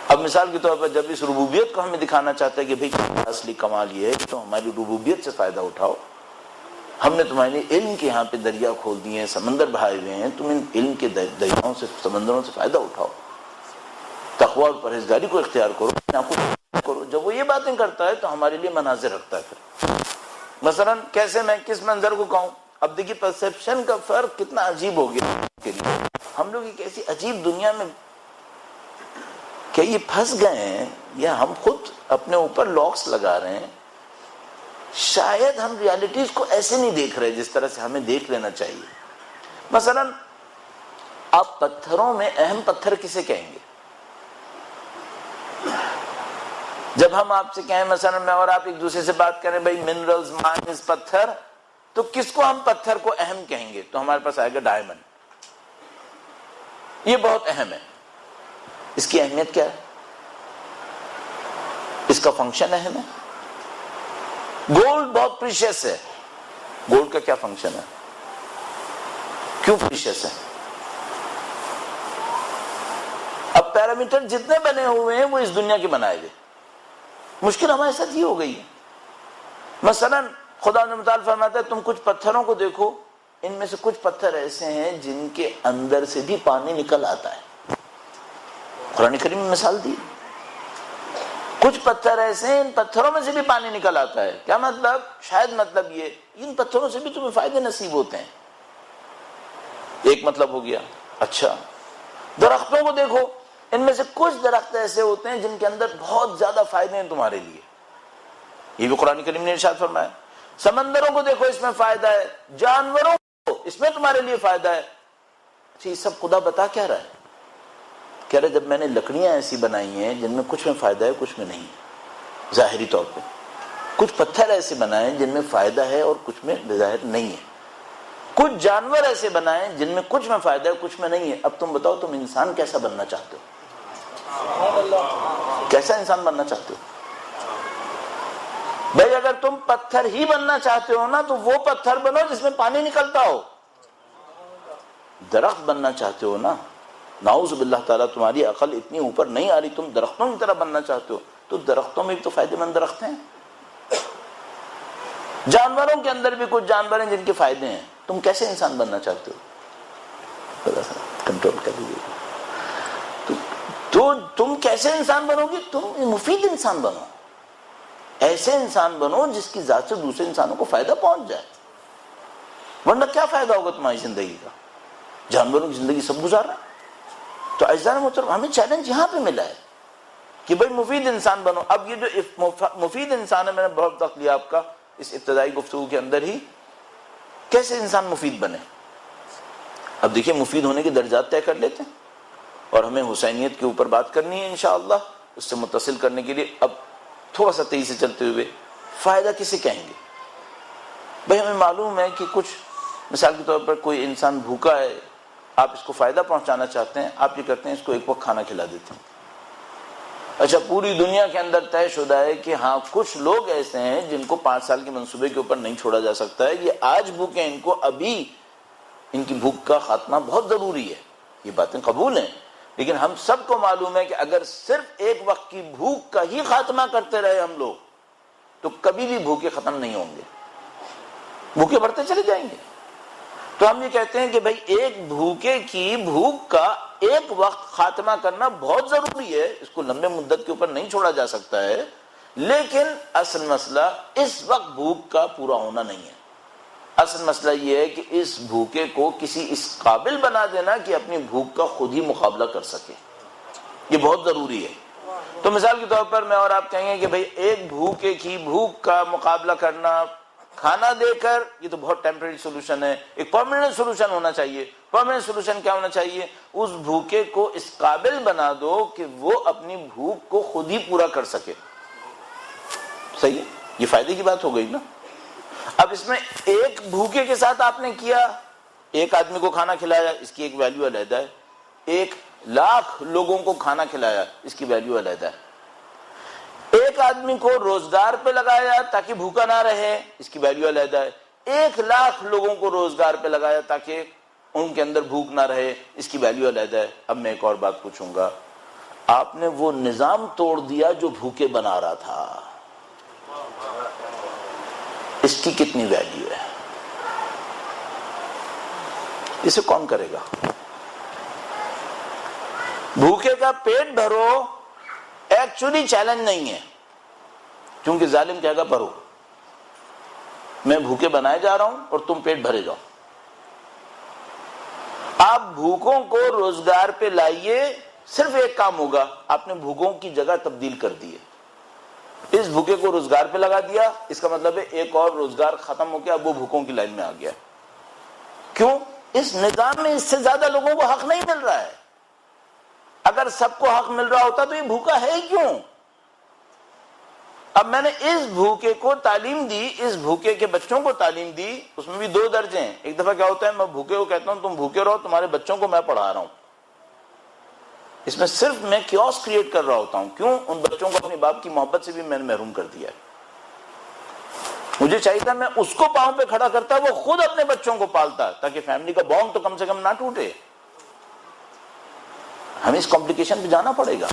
اب مثال کے طور پر جب اس ربوبیت کو ہمیں دکھانا چاہتا ہے کہ بھئی اصلی کمال یہ ہے کہ تم ہماری ربوبیت سے فائدہ اٹھاؤ، ہم نے تمہارے علم کے یہاں پہ دریا کھول دیے ہیں، سمندر بہائے ہوئے ہیں، تم ان علم کے دریاؤں سے سمندروں سے فائدہ اٹھاؤ، تقوی اور پرہیزگاری کو اختیار کرو۔ جب وہ یہ باتیں کرتا ہے تو ہمارے لیے مناظر رکھتا ہے۔ پھر مثلا کیسے میں کس منظر کو کہوں؟ اب دیکھیے پرسیپشن کا فرق کتنا عجیب ہو گیا کے لیے۔ ہم لوگ ایک ایسی عجیب دنیا میں کہ یہ پھنس گئے ہیں، یا ہم خود اپنے اوپر لاکس لگا رہے ہیں۔ شاید ہم ریالٹیز کو ایسے نہیں دیکھ رہے جس طرح سے ہمیں دیکھ لینا چاہیے۔ مثلا آپ پتھروں میں اہم پتھر کسے کہیں گے؟ جب ہم آپ سے کہیں مثلا میں اور آپ ایک دوسرے سے بات کریں بھائی منرلز، مائنز، پتھر، تو کس کو ہم پتھر کو اہم کہیں گے؟ تو ہمارے پاس آئے گا ڈائمنڈ۔ یہ بہت اہم ہے۔ اس کی اہمیت کیا ہے؟ اس کا فنکشن اہم ہے۔ گولڈ بہت پریشیس ہے۔ گولڈ کا کیا فنکشن ہے؟ کیوں پریشیس ہے؟ اب پیرامیٹر جتنے بنے ہوئے ہیں وہ اس دنیا کے بنائے گئے۔ مشکل ہمارے ساتھ یہ ہو گئی ہے۔ مثلا خدا نے متعال فرماتا ہے تم کچھ پتھروں کو دیکھو، ان میں سے کچھ پتھر ایسے ہیں جن کے اندر سے بھی پانی نکل آتا ہے۔ قرآن کریم میں مثال دی، کچھ پتھر ایسے ہیں ان پتھروں میں سے بھی پانی نکل آتا ہے۔ کیا مطلب؟ شاید مطلب یہ ان پتھروں سے بھی تمہیں فائدے نصیب ہوتے ہیں۔ ایک مطلب ہو گیا۔ اچھا درختوں کو دیکھو، ان میں سے کچھ درخت ایسے ہوتے ہیں جن کے اندر بہت زیادہ فائدے ہیں تمہارے لیے، یہ بھی قرآن کریم نے ارشاد فرمایا۔ سمندروں کو دیکھو، اس میں فائدہ ہے، جانوروں کو اس میں تمہارے لیے فائدہ ہے۔ اچھا یہ سب خدا بتا کیا رہا ہے؟ کہہ رہے جب میں نے لکڑیاں ایسی بنائی ہیں جن میں کچھ میں فائدہ ہے کچھ میں نہیں ہے، ظاہری طور پہ کچھ پتھر ایسے بنائے جن میں فائدہ ہے اور کچھ میں بظاہر نہیں ہے، کچھ جانور ایسے بنائے جن میں کچھ میں فائدہ ہے کچھ میں نہیں ہے۔ اب تم بتاؤ تم انسان کیسا بننا چاہتے ہو؟ کیسا انسان بننا چاہتے ہو؟ بھائی اگر تم پتھر ہی بننا چاہتے ہو نا تو وہ پتھر بنو جس میں پانی نکلتا ہو۔ درخت بننا چاہتے ہو نا، نعوذ باللہ تعالیٰ تمہاری عقل اتنی اوپر نہیں آ رہی، تم درختوں کی طرح بننا چاہتے ہو، تو درختوں میں بھی تو فائدے مند درخت ہیں۔ جانوروں کے اندر بھی کچھ جانور ہیں جن کے فائدے ہیں، تم کیسے انسان بننا چاہتے ہو؟ تھوڑا سا کنٹرول کر لیجیے۔ تو تم کیسے انسان بنو گے؟ تم مفید انسان بنو، ایسے انسان بنو جس کی ذات سے دوسرے انسانوں کو فائدہ پہنچ جائے، ورنہ کیا فائدہ ہوگا تمہاری زندگی کا؟ جانوروں کی زندگی سب گزار رہا ہے۔ تو اعزائے محترم ہمیں چیلنج یہاں پہ ملا ہے کہ بھئی مفید انسان بنو. اب یہ جو مفید انسان ہے، میں نے بہت وقت لیا آپ کا اس ابتدائی گفتگو کے اندر ہی، کیسے انسان مفید بنے. اب دیکھیں مفید ہونے کے درجات طے کر لیتے ہیں، اور ہمیں حسینیت کے اوپر بات کرنی ہے انشاءاللہ. اس سے متصل کرنے کے لیے اب تھوڑا سا تیزی سے چلتے ہوئے، فائدہ کسے کہیں گے؟ بھئی ہمیں معلوم ہے کہ کچھ، مثال کے طور پر کوئی انسان بھوکا ہے، آپ اس کو فائدہ پہنچانا چاہتے ہیں، آپ یہ کرتے ہیں اس کو ایک وقت کھانا کھلا دیتے ہیں. اچھا پوری دنیا کے اندر طے شدہ ہے کہ ہاں کچھ لوگ ایسے ہیں جن کو 5 سال کے منصوبے کے اوپر نہیں چھوڑا جا سکتا ہے، یہ آج بھوکے ہیں، ان کو ابھی ان کی بھوک کا خاتمہ بہت ضروری ہے. یہ باتیں قبول ہیں، لیکن ہم سب کو معلوم ہے کہ اگر صرف ایک وقت کی بھوک کا ہی خاتمہ کرتے رہے ہم لوگ تو کبھی بھی بھوکے ختم نہیں ہوں گے، بھوکے بڑھتے چلے جائیں گے. تو ہم یہ کہتے ہیں کہ بھئی ایک بھوکے کی بھوک کا ایک وقت خاتمہ کرنا بہت ضروری ہے، اس کو لمبے مدت کے اوپر نہیں چھوڑا جا سکتا ہے. لیکن اصل مسئلہ اس وقت بھوک کا پورا ہونا نہیں ہے. اصل مسئلہ یہ ہے کہ اس بھوکے کو کسی اس قابل بنا دینا کہ اپنی بھوک کا خود ہی مقابلہ کر سکے، یہ بہت ضروری ہے. تو مثال کے طور پر میں اور آپ کہیں گے کہ بھئی ایک بھوکے کی بھوک کا مقابلہ کرنا کھانا دے کر، یہ تو بہت ٹیمپریری سولوشن ہے. ایک پرماننٹ سولوشن ہونا چاہیے. پرماننٹ سولوشن کیا ہونا چاہیے؟ اس بھوکے کو اس قابل بنا دو کہ وہ اپنی بھوک کو خود ہی پورا کر سکے. صحیح ہے، یہ فائدے کی بات ہو گئی نا. اب اس میں ایک بھوکے کے ساتھ آپ نے کیا، ایک آدمی کو کھانا کھلایا، اس کی ایک ویلیو علیحدہ ہے. 1,00,000 لوگوں کو کھانا کھلایا، اس کی ویلیو علیحدہ ہے. ایک آدمی کو روزگار پہ لگایا تاکہ بھوکا نہ رہے، اس کی ویلیو علیحدہ ہے. 1,00,000 لوگوں کو روزگار پہ لگایا تاکہ ان کے اندر بھوک نہ رہے، اس کی ویلیو علیحدہ ہے. اب میں ایک اور بات پوچھوں گا، آپ نے وہ نظام توڑ دیا جو بھوکے بنا رہا تھا، اس کی کتنی ویلیو ہے؟ اسے کون کرے گا؟ بھوکے کا پیٹ بھرو ایکچولی چیلنج نہیں ہے، کیونکہ ظالم کہے گا بھرو، میں بھوکے بنائے جا رہا ہوں اور تم پیٹ بھرے جاؤ. آپ بھوکوں کو روزگار پہ لائیے، صرف ایک کام ہوگا، آپ نے بھوکوں کی جگہ تبدیل کر دی ہے. اس بھوکے کو روزگار پہ لگا دیا، اس کا مطلب ہے ایک اور روزگار ختم ہو گیا، اب وہ بھوکوں کی لائن میں آ گیا. کیوں؟ اس نظام میں اس سے زیادہ لوگوں کو حق نہیں مل رہا ہے. اگر سب کو حق مل رہا ہوتا تو یہ بھوکا ہے ہی کیوں؟ اب میں نے اس بھوکے کو تعلیم دی، اس بھوکے کے بچوں کو تعلیم دی. اس میں بھی 2 درجے ہیں. ایک دفعہ کیا ہوتا ہے، میں بھوکے کو کہتا ہوں تم بھوکے رہو، تمہارے بچوں کو میں پڑھا رہا ہوں. اس میں صرف میں کیوس کریٹ کر رہا ہوتا ہوں. کیوں؟ ان بچوں کو اپنے باپ کی محبت سے بھی میں نے محروم کر دیا ہے. مجھے چاہیے تھا میں اس کو پاؤں پہ کھڑا کرتا، وہ خود اپنے بچوں کو پالتا، تاکہ فیملی کا بانڈ تو کم سے کم نہ ٹوٹے. ہمیں اس کمپلیکیشن پہ جانا پڑے گا.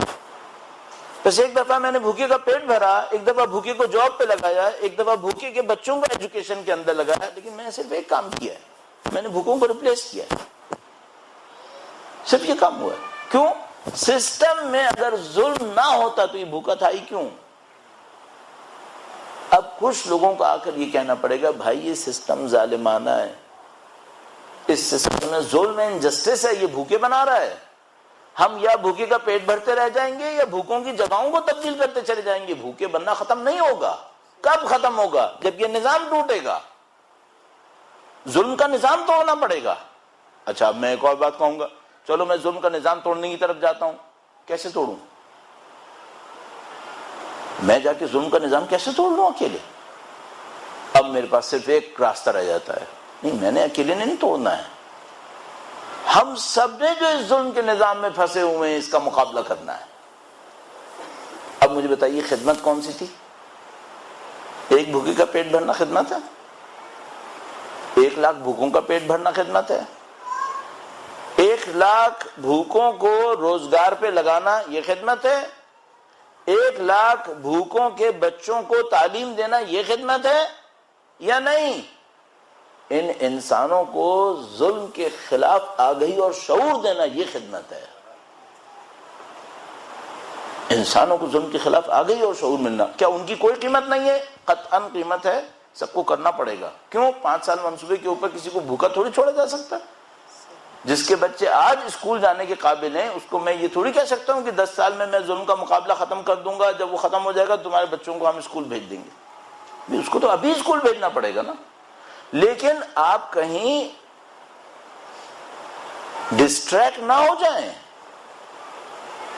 بس ایک دفعہ میں نے بھوکے کا پیٹ بھرا، ایک دفعہ بھوکے کو جاب پہ لگایا، ایک دفعہ بھوکے کے بچوں کو ایجوکیشن کے اندر لگایا. لیکن میں نے صرف ایک کام کیا ہے، میں نے بھوکوں کو ریپلیس کیا ہے. صرف یہ کام ہوا ہے. کیوں؟ سسٹم میں اگر ظلم نہ ہوتا تو یہ بھوکا تھا ہی کیوں؟ اب کچھ لوگوں کو آ کر یہ کہنا پڑے گا بھائی یہ سسٹم ظالمانہ ہے، اس سسٹم میں ظلم ہے، انجسٹس ہے، یہ بھوکے بنا رہا ہے. ہم یا بھوکے کا پیٹ بھرتے رہ جائیں گے یا بھوکوں کی جگہوں کو تبدیل کرتے چلے جائیں گے. بھوکے بننا ختم نہیں ہوگا. کب ختم ہوگا؟ جب یہ نظام ٹوٹے گا. ظلم کا نظام توڑنا پڑے گا. اچھا اب میں ایک اور بات کہوں گا، چلو میں ظلم کا نظام توڑنے کی طرف جاتا ہوں. کیسے توڑوں؟ میں جا کے ظلم کا نظام کیسے توڑ لوں اکیلے؟ اب میرے پاس صرف ایک راستہ رہ جاتا ہے، نہیں میں نے اکیلے نے نہیں توڑنا ہے، ہم سب نے جو اس ظلم کے نظام میں پھنسے ہوئے ہیں اس کا مقابلہ کرنا ہے. اب مجھے بتائیے خدمت کون سی تھی؟ ایک بھوکے کا پیٹ بھرنا خدمت ہے؟ 1,00,000 بھوکوں کا پیٹ بھرنا خدمت ہے؟ 1,00,000 بھوکوں کو روزگار پہ لگانا یہ خدمت ہے؟ 1,00,000 بھوکوں کے بچوں کو تعلیم دینا یہ خدمت ہے یا نہیں؟ ان انسانوں کو ظلم کے خلاف آگہی اور شعور دینا یہ خدمت ہے. انسانوں کو ظلم کے خلاف آگہی اور شعور ملنا، کیا ان کی کوئی قیمت نہیں ہے؟ قطعاً قیمت ہے، سب کو کرنا پڑے گا. کیوں؟ 5 سال منصوبے کے اوپر کسی کو بھوکا تھوڑی چھوڑا جا سکتا. جس کے بچے آج اسکول جانے کے قابل ہیں، اس کو میں یہ تھوڑی کہہ سکتا ہوں کہ 10 سال میں ظلم کا مقابلہ ختم کر دوں گا، جب وہ ختم ہو جائے گا تمہارے بچوں کو ہم اسکول بھیج دیں گے. اس کو تو ابھی اسکول بھیجنا پڑے گا نا. لیکن آپ کہیں ڈسٹریکٹ نہ ہو جائیں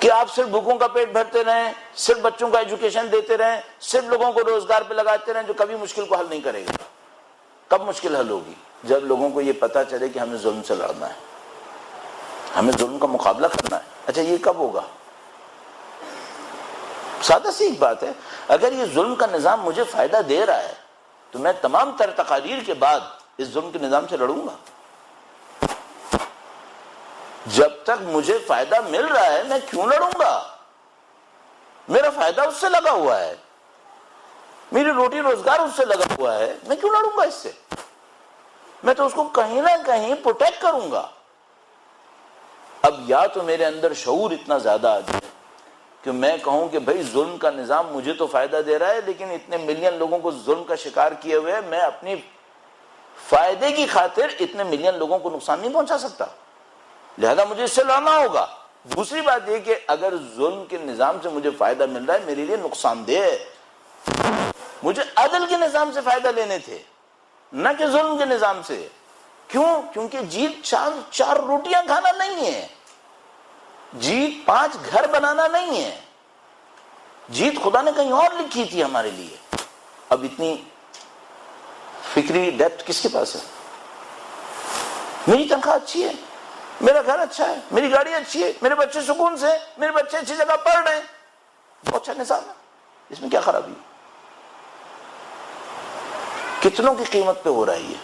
کہ آپ صرف بھوکوں کا پیٹ بھرتے رہیں، صرف بچوں کا ایجوکیشن دیتے رہیں، صرف لوگوں کو روزگار پہ لگاتے رہیں، جو کبھی مشکل کو حل نہیں کرے گا. کب مشکل حل ہوگی؟ جب لوگوں کو یہ پتا چلے کہ ہمیں ظلم سے لڑنا ہے، ہمیں ظلم کا مقابلہ کرنا ہے. اچھا یہ کب ہوگا؟ سادہ سی ایک بات ہے، اگر یہ ظلم کا نظام مجھے فائدہ دے رہا ہے تو میں تمام تر تقاریر کے بعد اس ظلم کے نظام سے لڑوں گا. جب تک مجھے فائدہ مل رہا ہے میں کیوں لڑوں گا؟ میرا فائدہ اس سے لگا ہوا ہے، میری روٹی روزگار اس سے لگا ہوا ہے، میں کیوں لڑوں گا اس سے؟ میں تو اس کو کہیں نہ کہیں پروٹیکٹ کروں گا. اب یا تو میرے اندر شعور اتنا زیادہ آ جائے کہ میں کہوں کہ بھائی ظلم کا نظام مجھے تو فائدہ دے رہا ہے لیکن اتنے ملین لوگوں کو ظلم کا شکار کیے ہوئے میں اپنی فائدے کی خاطر اتنے ملین لوگوں کو نقصان نہیں پہنچا سکتا، لہذا مجھے اس سے لڑنا ہوگا. دوسری بات یہ کہ اگر ظلم کے نظام سے مجھے فائدہ مل رہا ہے میرے لیے نقصان دہ ہے. مجھے عدل کے نظام سے فائدہ لینے تھے نہ کہ ظلم کے نظام سے. کیوں؟ کیونکہ جیت چار روٹیاں کھانا نہیں ہے، جیت 5 گھر بنانا نہیں ہے. جیت خدا نے کہیں اور لکھی تھی ہمارے لیے. اب اتنی فکری ڈیپتھ کس کے پاس ہے؟ میری تنخواہ اچھی ہے، میرا گھر اچھا ہے، میری گاڑی اچھی ہے، میرے بچے سکون سے، میرے بچے اچھی جگہ پڑھ رہے ہیں، بہت اچھا نظام ہے، اس میں کیا خرابی؟ کتنوں کی قیمت پہ ہو رہا ہے یہ؟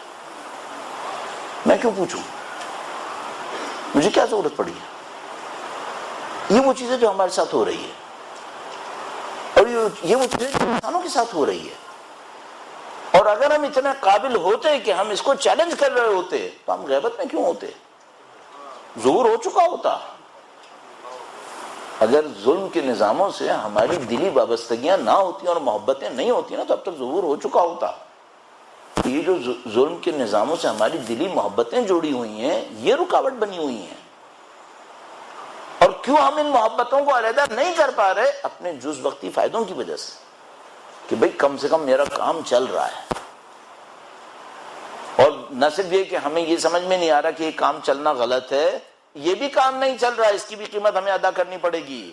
میں کیوں پوچھوں؟ مجھے کیا ضرورت پڑی ہے؟ یہ وہ چیزیں جو ہمارے ساتھ ہو رہی ہے، اور یہ وہ چیزیں جو انسانوں کے ساتھ ہو رہی ہے. اور اگر ہم اتنے قابل ہوتے کہ ہم اس کو چیلنج کر رہے ہوتے تو ہم غیبت میں کیوں ہوتے؟ ظہور ہو چکا ہوتا. اگر ظلم کے نظاموں سے ہماری دلی وابستگیاں نہ ہوتی اور محبتیں نہیں ہوتی نا تو اب تک ظہور ہو چکا ہوتا. یہ جو ظلم کے نظاموں سے ہماری دلی محبتیں جوڑی ہوئی ہیں یہ رکاوٹ بنی ہوئی ہیں. اور کیوں ہم ان محبتوں کو علیحدہ نہیں کر پا رہے؟ اپنے جز وقتی فائدوں کی وجہ سے کہ بھئی کم سے کم میرا کام چل رہا ہے. اور نہ صرف یہ کہ ہمیں یہ سمجھ میں نہیں آ رہا کہ یہ کام چلنا غلط ہے، یہ بھی کام نہیں چل رہا، اس کی بھی قیمت ہمیں ادا کرنی پڑے گی.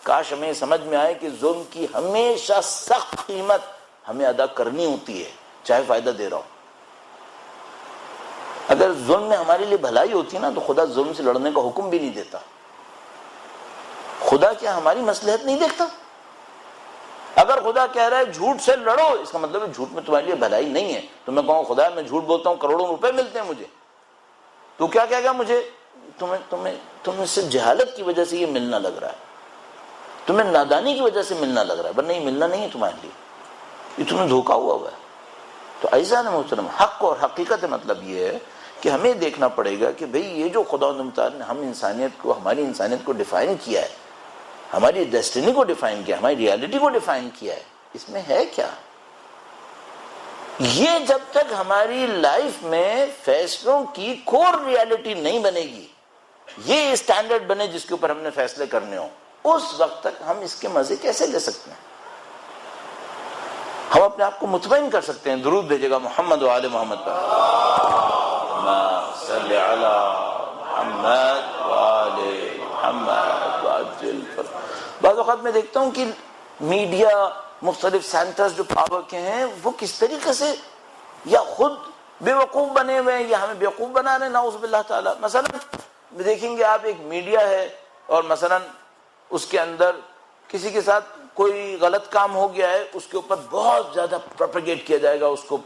کاش ہمیں سمجھ میں آئے کہ ظلم کی ہمیشہ سخت قیمت ہمیں ادا کرنی ہوتی ہے چاہے فائدہ دے رہا ہو. اگر ظلم میں ہمارے لیے بھلائی ہوتی نا تو خدا ظلم سے لڑنے کا حکم بھی نہیں دیتا. خدا کیا ہماری مصلحت نہیں دیکھتا؟ اگر خدا کہہ رہا ہے جھوٹ سے لڑو، اس کا مطلب ہے جھوٹ میں تمہارے لیے بھلائی نہیں ہے. تو میں کہوں خدا میں جھوٹ بولتا ہوں کروڑوں روپے ملتے ہیں مجھے، تو کیا کہے گا مجھے؟ تمہیں صرف جہالت کی وجہ سے یہ ملنا لگ رہا ہے، تمہیں نادانی کی وجہ سے ملنا لگ رہا ہے، ورنہ یہ ملنا نہیں ہے تمہارے لیے، یہ تمہیں دھوکا ہوا ہے. تو عزیزان محترم، حق اور حقیقت مطلب یہ ہے کہ ہمیں دیکھنا پڑے گا کہ بھئی یہ جو خدا نے ہم انسانیت کو، ہماری انسانیت کو ڈیفائن کیا ہے، ہماری ڈیسٹینی کو ڈیفائن کیا، ہماری ریالٹی کو ڈیفائن کیا ہے، اس میں ہے کیا؟ یہ جب تک ہماری لائف میں فیصلوں کی کور ریالٹی نہیں بنے گی، یہ اسٹینڈرڈ بنے جس کے اوپر ہم نے فیصلے کرنے ہوں، اس وقت تک ہم اس کے مزے کیسے لے سکتے ہیں؟ ہم اپنے آپ کو مطمئن کر سکتے ہیں. درود بھیجے گا محمد و آل محمد پر. صلی علی محمد و آل محمد وعجل. بعض اوقات میں دیکھتا ہوں کہ میڈیا، مختلف سینٹرز جو پاور کے ہیں، وہ کس طریقے سے یا خود بے وقوف بنے ہوئے ہیں یا ہمیں بے وقوف بنا رہے ہیں، نعوذ باللہ تعالی. مثلا دیکھیں گے آپ، ایک میڈیا ہے اور مثلا اس کے اندر کسی کے ساتھ کوئی غلط کام ہو گیا ہے، اس کے اوپر بہت زیادہ پروپیگیٹ کیا جائے گا، اس کو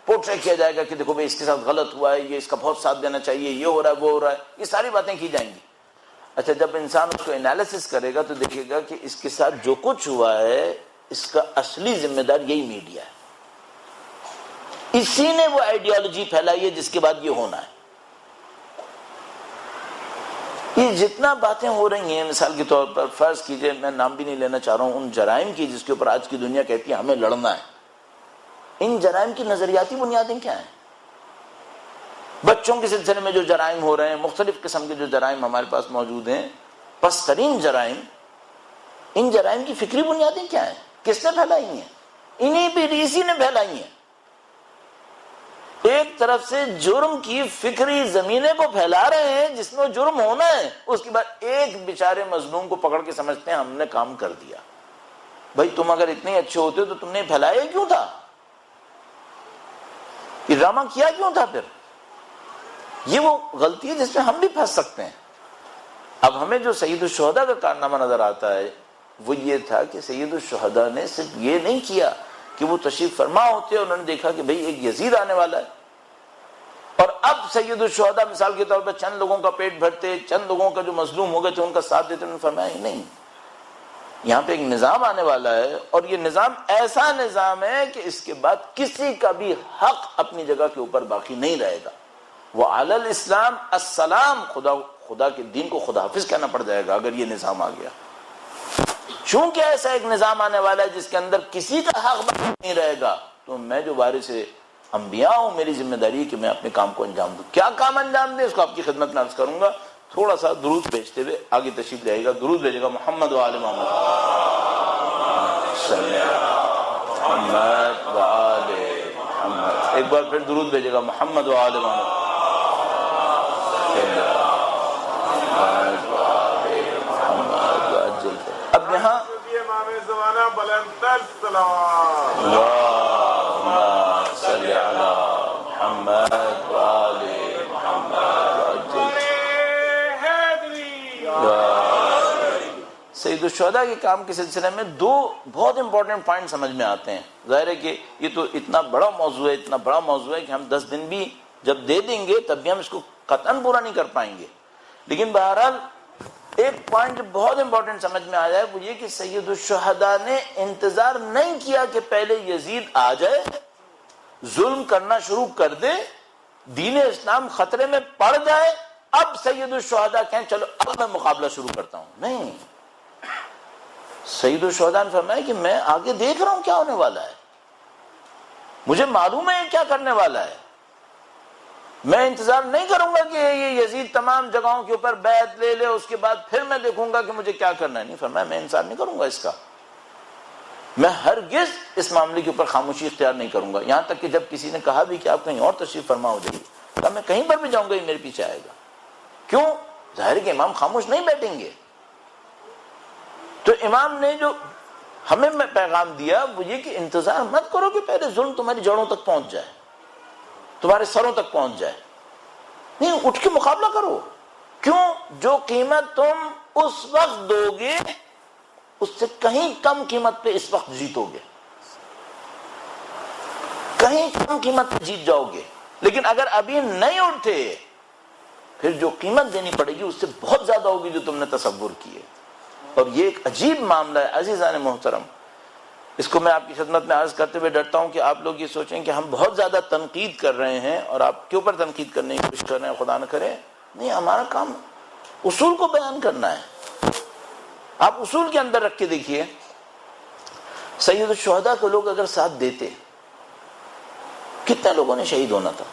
پورٹری کیا جائے گا کہ دیکھو بھئی اس کے ساتھ غلط ہوا ہے، یہ اس کا بہت ساتھ دینا چاہیے، یہ ہو رہا ہے، وہ ہو رہا ہے، یہ ساری باتیں کی جائیں گی. اچھا جب انسان اس کو انالیسس کرے گا تو دیکھے گا کہ اس کے ساتھ جو کچھ ہوا ہے اس کا اصلی ذمہ دار یہی میڈیا ہے. اسی نے وہ آئیڈیالوجی پھیلائی ہے جس کے بعد یہ ہونا ہے. یہ جتنا باتیں ہو رہی ہیں، مثال کے طور پر فرض کیجئے، میں نام بھی نہیں لینا چاہ رہا ہوں، ان جرائم کی جس کے اوپر آج کی دنیا کہتی ہے ہمیں لڑنا ہے، ان جرائم کی نظریاتی بنیادیں کیا ہیں؟ بچوں کے سلسلے میں جو جرائم ہو رہے ہیں، مختلف قسم کے جو جرائم ہمارے پاس موجود ہیں، پس ترین جرائم، ان جرائم کی فکری بنیادیں کیا ہیں؟ کس نے پھیلائی ہیں؟ انہی بھی نے پھیلائی ہیں۔ ایک طرف سے جرم کی فکری زمینیں کو پھیلا رہے ہیں جس میں جرم ہونا ہے، اس کے بعد ایک بیچارے مظلوم کو پکڑ کے سمجھتے ہیں ہم نے کام کر دیا۔ بھائی تم اگر اتنے اچھے ہوتے تو تم نے پھیلایا کیوں تھا؟ یہ ڈرامہ کیا کیوں تھا؟ پھر یہ وہ غلطی ہے جس میں ہم بھی پھنس سکتے ہیں۔ اب ہمیں جو سید الشہداء کا کارنامہ نظر آتا ہے وہ یہ تھا کہ سید الشہداء نے صرف یہ نہیں کیا کہ وہ تشریف فرما ہوتے اور انہوں نے دیکھا کہ بھئی ایک یزید آنے والا ہے اور اب سید الشہداء مثال کے طور پر چند لوگوں کا پیٹ بھرتے، چند لوگوں کا جو مظلوم ہو گئے تھے ان کا ساتھ دیتے، انہوں نے فرمایا ہی نہیں، یہاں پہ ایک نظام آنے والا ہے اور یہ نظام ایسا نظام ہے کہ اس کے بعد کسی کا بھی حق اپنی جگہ کے اوپر باقی نہیں رہے گا۔ وعلی الاسلام السلام، خدا کے دین کو خدا حافظ کہنا پڑ جائے گا اگر یہ نظام آ گیا۔ چونکہ ایسا ایک نظام آنے والا ہے جس کے اندر کسی کا حق باقی نہیں رہے گا، تو میں جو وارث انبیاء ہوں میری ذمہ داری ہے کہ میں اپنے کام کو انجام دوں۔ کیا کام انجام دیں اس کو آپ کی خدمت میں عرض کروں گا، تھوڑا سا درود بھیجتے ہوئے آگے تشریف لے گا۔ درود بھیجے گا محمد و آل محمد، محمد و آل محمد۔ ایک بار پھر درود بھیجے گا محمد و آل محمد۔ اب یہاں سید الشہداء کے کام کے سلسلے میں دو بہت امپورٹنٹ پوائنٹ سمجھ میں آتے ہیں۔ ظاہر ہے کہ یہ تو اتنا بڑا موضوع ہے کہ ہم 10 دن بھی جب دے دیں گے تب بھی ہم اس کو قطعاً پورا نہیں کر پائیں گے، لیکن بہرحال ایک پوائنٹ بہت امپورٹنٹ سمجھ میں آیا ہے، وہ یہ کہ سید الشہداء نے انتظار نہیں کیا کہ پہلے یزید آ جائے، ظلم کرنا شروع کر دے، دین اسلام خطرے میں پڑ جائے، اب سید الشہداء کہیں چلو اب میں مقابلہ شروع کرتا ہوں۔ نہیں، سید الشہداء نے فرمایا کہ میں آگے دیکھ رہا ہوں کیا ہونے والا ہے، مجھے معلوم ہے کیا کرنے والا ہے، میں انتظار نہیں کروں گا کہ یہ یزید تمام جگہوں کے اوپر بیعت لے لے اس کے بعد پھر میں دیکھوں گا کہ مجھے کیا کرنا ہے۔ نہیں، فرمایا میں انتظار نہیں کروں گا اس کا، میں ہرگز اس معاملے کے اوپر خاموشی اختیار نہیں کروں گا، یہاں تک کہ جب کسی نے کہا بھی کہ آپ کہیں اور تشریف فرما ہو جائیے، تو میں کہیں پر بھی جاؤں گا یہ میرے پیچھے آئے گا۔ کیوں؟ ظاہر ہے کہ امام خاموش نہیں بیٹھیں گے۔ تو امام نے جو ہمیں پیغام دیا وہ یہ کہ انتظار مت کرو کہ پہلے ظلم تمہاری جڑوں تک پہنچ جائے، تمہارے سروں تک پہنچ جائے، نہیں، اٹھ کے مقابلہ کرو۔ کیوں؟ جو قیمت تم اس وقت دو گے اس سے کہیں کم قیمت پہ اس وقت جیتو گے، کہیں کم قیمت پہ جیت جاؤ گے، لیکن اگر ابھی نہیں اٹھے پھر جو قیمت دینی پڑے گی اس سے بہت زیادہ ہوگی جو تم نے تصور کیے۔ اور یہ ایک عجیب معاملہ ہے عزیزان محترم، اس کو میں آپ کی خدمت میں عرض کرتے ہوئے ڈرتا ہوں کہ آپ لوگ یہ سوچیں کہ ہم بہت زیادہ تنقید کر رہے ہیں اور آپ کے اوپر تنقید کرنے کی کوشش کر رہے ہیں، خدا نہ کرے۔ نہیں، ہمارا کام اصول کو بیان کرنا ہے۔ آپ اصول کے اندر رکھ کے دیکھیے، سید الشہداء کو لوگ اگر ساتھ دیتے کتنے لوگوں نے شہید ہونا تھا؟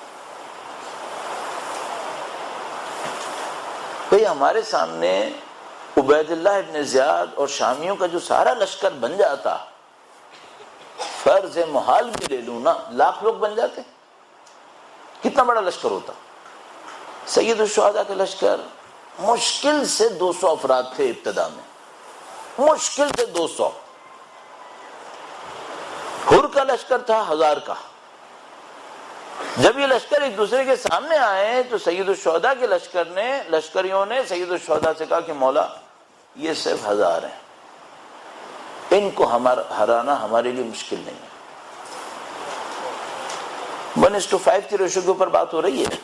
بھئی ہمارے سامنے عبید اللہ ابن زیاد اور شامیوں کا جو سارا لشکر بن جاتا، فرض محال بھی لے لوں نا، 1,00,000 لوگ بن جاتے، کتنا بڑا لشکر ہوتا۔ سید الشہداء کا لشکر مشکل سے 200 افراد تھے ابتدا میں، مشکل سے 200۔ حر کا لشکر تھا 1000 کا۔ جب یہ لشکر ایک دوسرے کے سامنے آئے تو سید الشہداء کے لشکریوں نے سید الشہداء سے کہا کہ مولا یہ صرف 1000 ہیں، ان کو ہرانا ہمارے لیے مشکل نہیں ہے۔ 1:5 کی ریشو کے اوپر بات ہو رہی ہے۔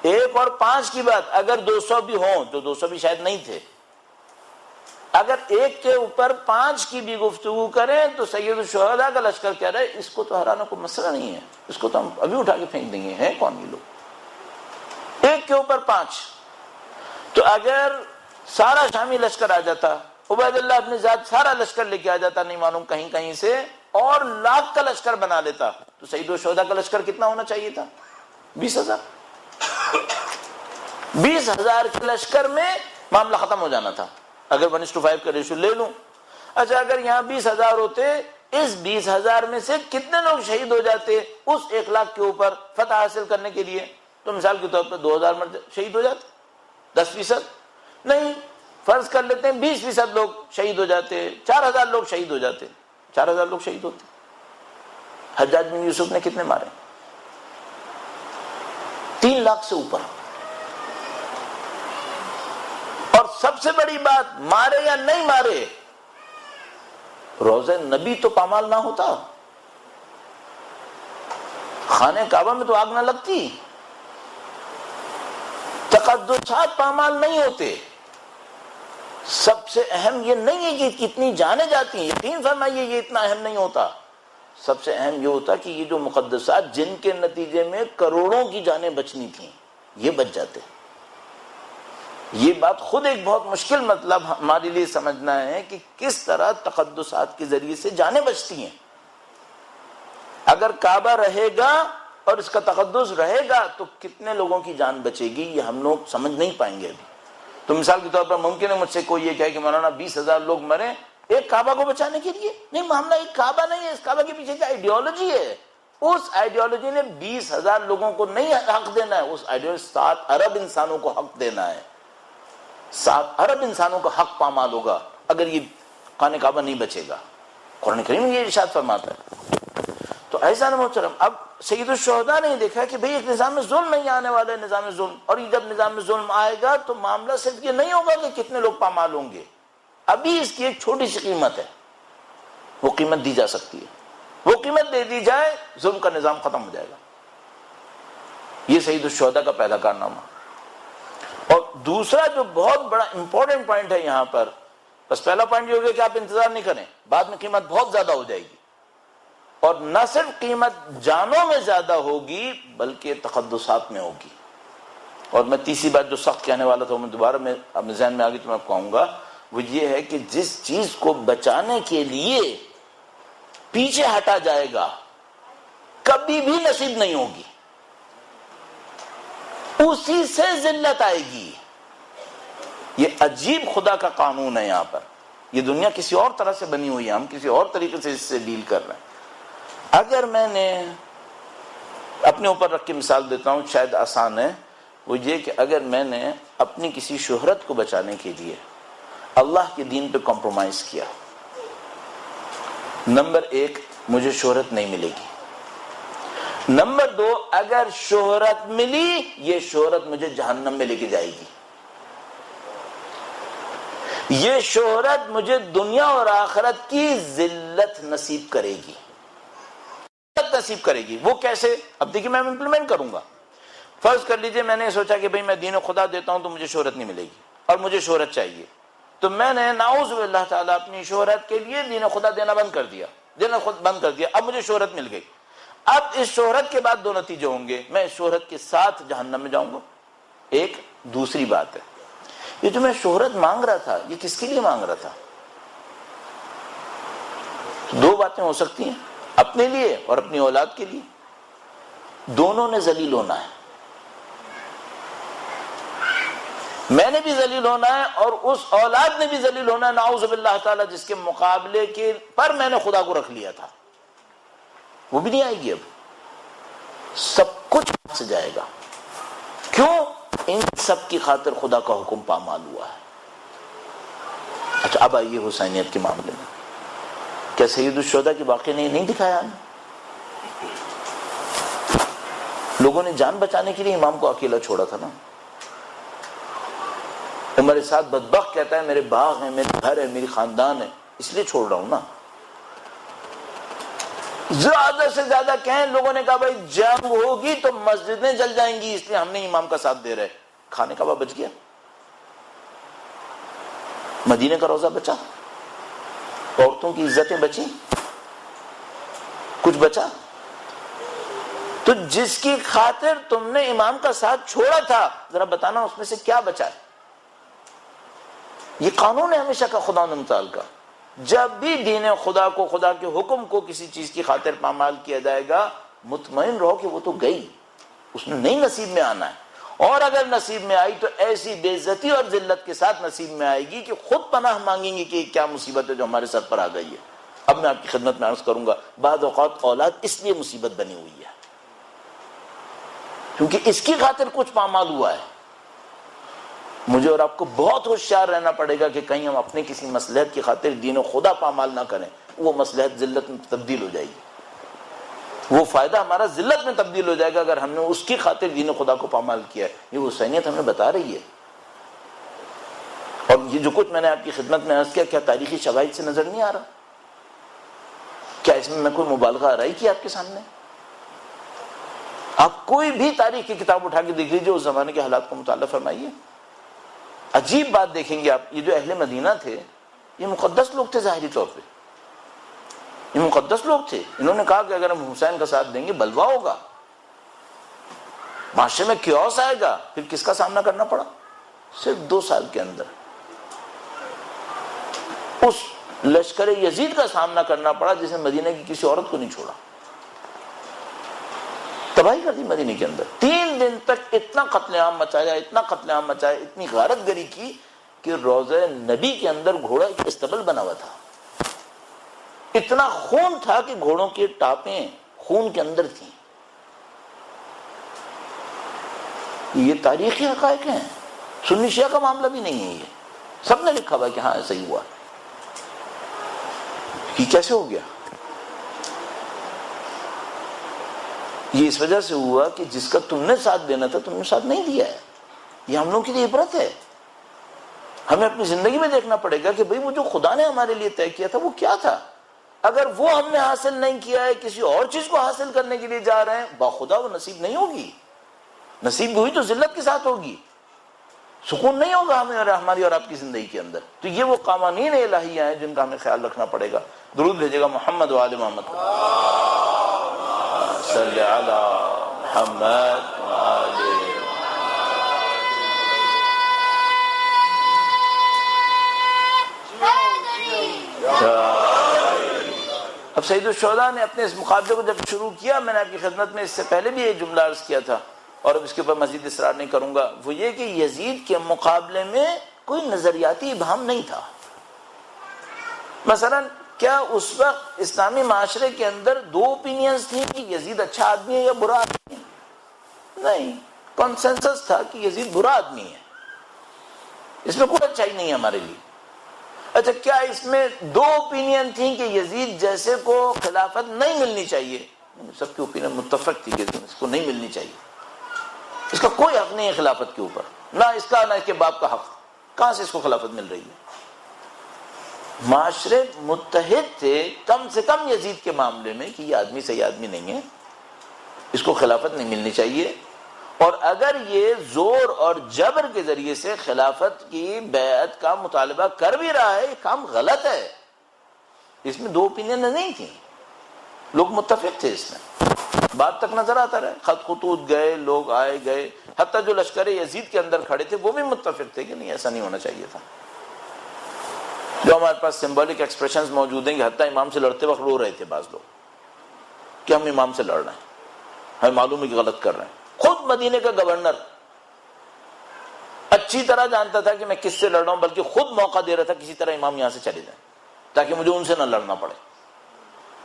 1 اور 5 کی بات، اگر 200 بھی ہوں تو 200 بھی شاید نہیں تھے، اگر 1 کے اوپر 5 کی بھی گفتگو کریں تو سید الشہداء کا لشکر کہہ رہا ہے اس کو تو ہرانا کوئی مسئلہ نہیں ہے، اس کو تو ہم ابھی اٹھا کے پھینک دیں گے، ہیں کون یہ لوگ؟ 1 کے اوپر 5۔ تو اگر سارا شامی لشکر آ جاتا، عبید اللہ ابن زیاد سارا لشکر لے کے آ جاتا نہیں معلوم کہیں کہیں سے، اور 1,00,000 کا لشکر بنا لیتا، تو سید الشہداء کا لشکر کتنا ہونا چاہیے تھا؟ 20,000 کے لشکر میں معاملہ ختم ہو جانا تھا اگر 1:5 کا ریشو لے لوں. اچھا اگر یہاں 20,000 ہوتے، اس 20,000 میں سے کتنے لوگ شہید ہو جاتے اس 1,00,000 کے اوپر فتح حاصل کرنے کے لیے؟ تو مثال کے طور پر 2,000 شہید ہو جاتے. 10% نہیں، فرض کر لیتے ہیں 20% لوگ شہید ہو جاتے، 4,000 لوگ شہید ہو جاتے. 4,000 لوگ شہید ہوتے. حجاج بن یوسف نے کتنے مارے؟ 3,00,000 سے اوپر. اور سب سے بڑی بات، مارے یا نہیں مارے، روضہ نبی تو پامال نہ ہوتا، خانہ کعبہ میں تو آگ نہ لگتی، تقدسات پامال نہیں ہوتے. سب سے اہم یہ نہیں ہے کہ کتنی جانیں جاتی ہیں، یقین فرمائیے یہ اتنا اہم نہیں ہوتا. سب سے اہم یہ ہوتا کہ یہ جو مقدسات جن کے نتیجے میں کروڑوں کی جانیں بچنی تھیں یہ بچ جاتے. یہ بات خود ایک بہت مشکل مطلب ہمارے لیے سمجھنا ہے کہ کس طرح تقدسات کے ذریعے سے جانیں بچتی ہیں. اگر کعبہ رہے گا اور اس کا تقدس رہے گا تو کتنے لوگوں کی جان بچے گی یہ ہم لوگ سمجھ نہیں پائیں گے ابھی. تو مثال کے طور پر ممکن ہے مجھ سے کوئی یہ کہے کہ مولانا 20,000 لوگ مرے ایک کعبہ کو بچانے کے لیے. نہیں، معاملہ ایک کعبہ نہیں ہے، اس کعبہ کے پیچھے کیا آئیڈیالوجی ہے. اس آئیڈیالوجی نے 20,000 لوگوں کو نہیں حق دینا ہے، اس آئیڈیالوجی 7 ارب انسانوں کو حق دینا ہے. 7 ارب انسانوں کا حق پامال ہوگا اگر یہ خانہ کعبہ نہیں بچے گا. قرآن کریم میں یہ ارشاد فرماتا ہے. تو ایسا نہ محترم، اب سید الشہداء نے دیکھا کہ بھئی ایک نظام ظلم نہیں آنے والا ہے، نظام ظلم، اور یہ جب نظام ظلم آئے گا تو معاملہ صرف یہ نہیں ہوگا کہ کتنے لوگ پامال ہوں گے. ابھی اس کی ایک چھوٹی سی قیمت ہے، وہ قیمت دی جا سکتی ہے. وہ قیمت دے دی جائے ظلم کا نظام ختم ہو جائے گا. یہ سید الشہداء کا پہلا کارنامہ. اور دوسرا جو بہت بڑا امپورٹنٹ پوائنٹ ہے یہاں پر، بس پہلا پوائنٹ یہ ہوگا کہ آپ انتظار نہیں کریں، بعد میں قیمت بہت زیادہ ہو جائے گی. اور نہ صرف قیمت جانوں میں زیادہ ہوگی بلکہ تقدسات میں ہوگی. اور میں تیسری بات جو سخت کہنے والا تھا میں دوبارہ اپنے ذہن میں آگے تو میں کہوں گا، وہ یہ ہے کہ جس چیز کو بچانے کے لیے پیچھے ہٹا جائے گا کبھی بھی نصیب نہیں ہوگی، اسی سے ذلت آئے گی. یہ عجیب خدا کا قانون ہے. یہاں پر یہ دنیا کسی اور طرح سے بنی ہوئی ہے، ہم کسی اور طریقے سے اس سے ڈیل کر رہے ہیں. اگر میں نے اپنے اوپر رکھ کے مثال دیتا ہوں، شاید آسان ہے، وہ یہ کہ اگر میں نے اپنی کسی شہرت کو بچانے کے لیے اللہ کے دین پہ کمپرومائز کیا، نمبر 1 مجھے شہرت نہیں ملے گی. نمبر 2 اگر شہرت ملی یہ شہرت مجھے جہنم میں لے کے جائے گی. یہ شہرت مجھے دنیا اور آخرت کی ذلت نصیب کرے گی. نصیب کرے گی. وہ کیسے؟ اب دیکھیے میں امپلیمنٹ کروں گا. فرض کر لیجئے میں نے سوچا کہ بھئی میں دین خدا دیتا ہوں تو مجھے شہرت نہیں ملے گی اور مجھے شہرت چاہیے، تو میں نے نعوذ باللہ تعالیٰ اپنی شہرت کے لیے دین خدا دینا بند کر دیا. اب مجھے شہرت مل گئی. اب اس شہرت کے بعد 2 نتیجے ہوں گے. میں اس شہرت کے ساتھ جہنم میں جاؤں گا. ایک دوسری بات ہے، یہ جو میں شہرت مانگ رہا تھا یہ کس کے لیے مانگ رہا تھا؟ 2 باتیں ہو سکتی ہیں، اپنے لیے اور اپنی اولاد کے لیے. دونوں نے ذلیل ہونا ہے. میں نے بھی ذلیل ہونا ہے اور اس اولاد نے بھی ذلیل ہونا ہے نعوذ باللہ تعالی، جس کے مقابلے کے پر میں نے خدا کو رکھ لیا تھا. وہ بھی نہیں آئے گی. اب سب کچھ سے جائے گا. کیوں؟ ان سب کی خاطر خدا کا حکم پامال ہوا ہے. اچھا اب آئیے حسینیت کے معاملے میں. کیا سید الشہداء کے واقعے نے نہیں دکھایا ہمیں؟ لوگوں نے جان بچانے کے لیے امام کو اکیلا چھوڑا تھا نا. عمر سعد بدبخت کہتا ہے میرے باغ ہیں، میرے گھر ہے، میری خاندان ہے، اس لیے چھوڑ رہا ہوں نا. زیادہ سے زیادہ کہیں لوگوں نے کہا بھائی جنگ ہوگی تو مسجدیں جل جائیں گی اس لیے ہم نے امام کا ساتھ دے رہے. کھانے کا بچ گیا، مدینے کا روزہ بچا، عورتوں کی عزتیں بچی، کچھ بچا. تو جس کی خاطر تم نے امام کا ساتھ چھوڑا تھا ذرا بتانا اس میں سے کیا بچا ہے. یہ قانون ہے ہمیشہ کا خدا متعال کا. جب بھی دین خدا کو، خدا کے حکم کو کسی چیز کی خاطر پامال کیا جائے گا، مطمئن رہو کہ وہ تو گئی. اس نے نہیں نصیب میں آنا ہے، اور اگر نصیب میں آئی تو ایسی بے عزتی اور ذلت کے ساتھ نصیب میں آئے گی کہ خود پناہ مانگیں گے کہ کیا مصیبت ہے جو ہمارے سر پر آ گئی ہے۔ اب میں آپ کی خدمت میں عرض کروں گا، بعض اوقات اولاد اس لیے مصیبت بنی ہوئی ہے کیونکہ اس کی خاطر کچھ پامال ہوا ہے۔ مجھے اور آپ کو بہت ہوشیار رہنا پڑے گا کہ کہیں ہم اپنے کسی مصلحت کی خاطر دین و خدا پامال نہ کریں، وہ مصلحت ذلت میں تبدیل ہو جائے گی، وہ فائدہ ہمارا ذلت میں تبدیل ہو جائے گا اگر ہم نے اس کی خاطر دین و خدا کو پامال کیا ہے۔ یہ حسینیت ہمیں بتا رہی ہے، اور یہ جو کچھ میں نے آپ کی خدمت میں عرض کیا، کیا تاریخی شواہد سے نظر نہیں آ رہا؟ کیا اس میں کوئی مبالغہ آرائی کی آپ کے سامنے؟ آپ کوئی بھی تاریخ کی کتاب اٹھا کے دیکھ لیجیے، اس زمانے کے حالات کو مطالعہ فرمائیے، عجیب بات دیکھیں گے آپ۔ یہ جو اہل مدینہ تھے یہ مقدس لوگ تھے، ظاہری طور پہ یہ مقدس لوگ تھے۔ انہوں نے کہا کہ اگر ہم حسین کا ساتھ دیں گے بلوا ہوگا، معاشرے میں کیوس آئے گا۔ پھر کس کا سامنا کرنا پڑا؟ صرف 2 سال کے اندر اس لشکر یزید کا سامنا کرنا پڑا جس نے مدینہ کی کسی عورت کو نہیں چھوڑا، تباہی کر دی مدینہ کے اندر۔ 3 دن تک اتنا قتل عام مچایا، اتنا قتل عام مچایا، اتنی غارت گری کی کہ روضہ نبی کے اندر گھوڑا ایک استبل بنا ہوا تھا، اتنا خون تھا کہ گھوڑوں کی ٹاپیں خون کے اندر تھیں۔ یہ تاریخی حقائق ہیں، سنی شیعہ کا معاملہ بھی نہیں ہے، یہ سب نے لکھا ہوا کہ ہاں ایسا ہی ہوا۔ یہ کیسے ہو گیا؟ یہ اس وجہ سے ہوا کہ جس کا تم نے ساتھ دینا تھا تم نے ساتھ نہیں دیا ہے۔ یہ ہم لوگوں کے لیے عبرت ہے، ہمیں اپنی زندگی میں دیکھنا پڑے گا کہ بھئی وہ جو خدا نے ہمارے لیے طے کیا تھا وہ کیا تھا۔ اگر وہ ہم نے حاصل نہیں کیا ہے، کسی اور چیز کو حاصل کرنے کے لیے جا رہے ہیں، باخدا وہ نصیب نہیں ہوگی، نصیب ہوئی تو ذلت کے ساتھ ہوگی، سکون نہیں ہوگا ہمیں اور ہماری اور آپ کی زندگی کے اندر۔ تو یہ وہ قوانین الہیہ ہیں جن کا ہمیں خیال رکھنا پڑے گا۔ درود بھیجے گا محمد و آل محمد، صلی علی محمد و آل۔ اب سید الشہداء نے اپنے اس مقابلے کو جب شروع کیا، میں نے آپ کی خدمت میں اس سے پہلے بھی ایک جملہ عرض کیا تھا اور اب اس کے اوپر مزید اصرار نہیں کروں گا، وہ یہ کہ یزید کے مقابلے میں کوئی نظریاتی ابہام نہیں تھا۔ مثلا کیا اس وقت اسلامی معاشرے کے اندر 2 اوپینینز تھیں کہ یزید اچھا آدمی ہے یا برا آدمی ہے؟ نہیں، کنسنسس تھا کہ یزید برا آدمی ہے، اس میں کوئی اچھائی نہیں ہے ہمارے لیے۔ اچھا کیا اس میں 2 اوپینین تھیں کہ یزید جیسے کو خلافت نہیں ملنی چاہیے؟ سب کی اوپینین متفق تھی کہ اس کو نہیں ملنی چاہیے، اس کا کوئی حق نہیں ہے خلافت کے اوپر، نہ اس کا نہ اس کے باپ کا حق، کہاں سے اس کو خلافت مل رہی ہے؟ معاشرے متحد تھے کم سے کم یزید کے معاملے میں کہ یہ آدمی صحیح آدمی نہیں ہے، اس کو خلافت نہیں ملنی چاہیے، اور اگر یہ زور اور جبر کے ذریعے سے خلافت کی بیعت کا مطالبہ کر بھی رہا ہے، یہ کام غلط ہے۔ اس میں 2 اوپینین نہیں تھیں، لوگ متفق تھے اس میں، بات تک نظر آتا رہے، خط خطوط گئے، لوگ آئے گئے، حتیٰ جو لشکر یزید کے اندر کھڑے تھے وہ بھی متفق تھے کہ نہیں ایسا نہیں ہونا چاہیے تھا۔ جو ہمارے پاس سمبولک ایکسپریشنز موجود ہیں کہ حتیٰ امام سے لڑتے وقت رو رہے تھے بعض لوگ کہ ہم امام سے لڑ رہے ہیں، ہمیں معلوم ہے کہ غلط کر رہے ہیں۔ خود مدینے کا گورنر اچھی طرح جانتا تھا کہ میں کس سے لڑ رہا ہوں، بلکہ خود موقع دے رہا تھا کسی طرح امام یہاں سے چلے جائیں تاکہ مجھے ان سے نہ لڑنا پڑے،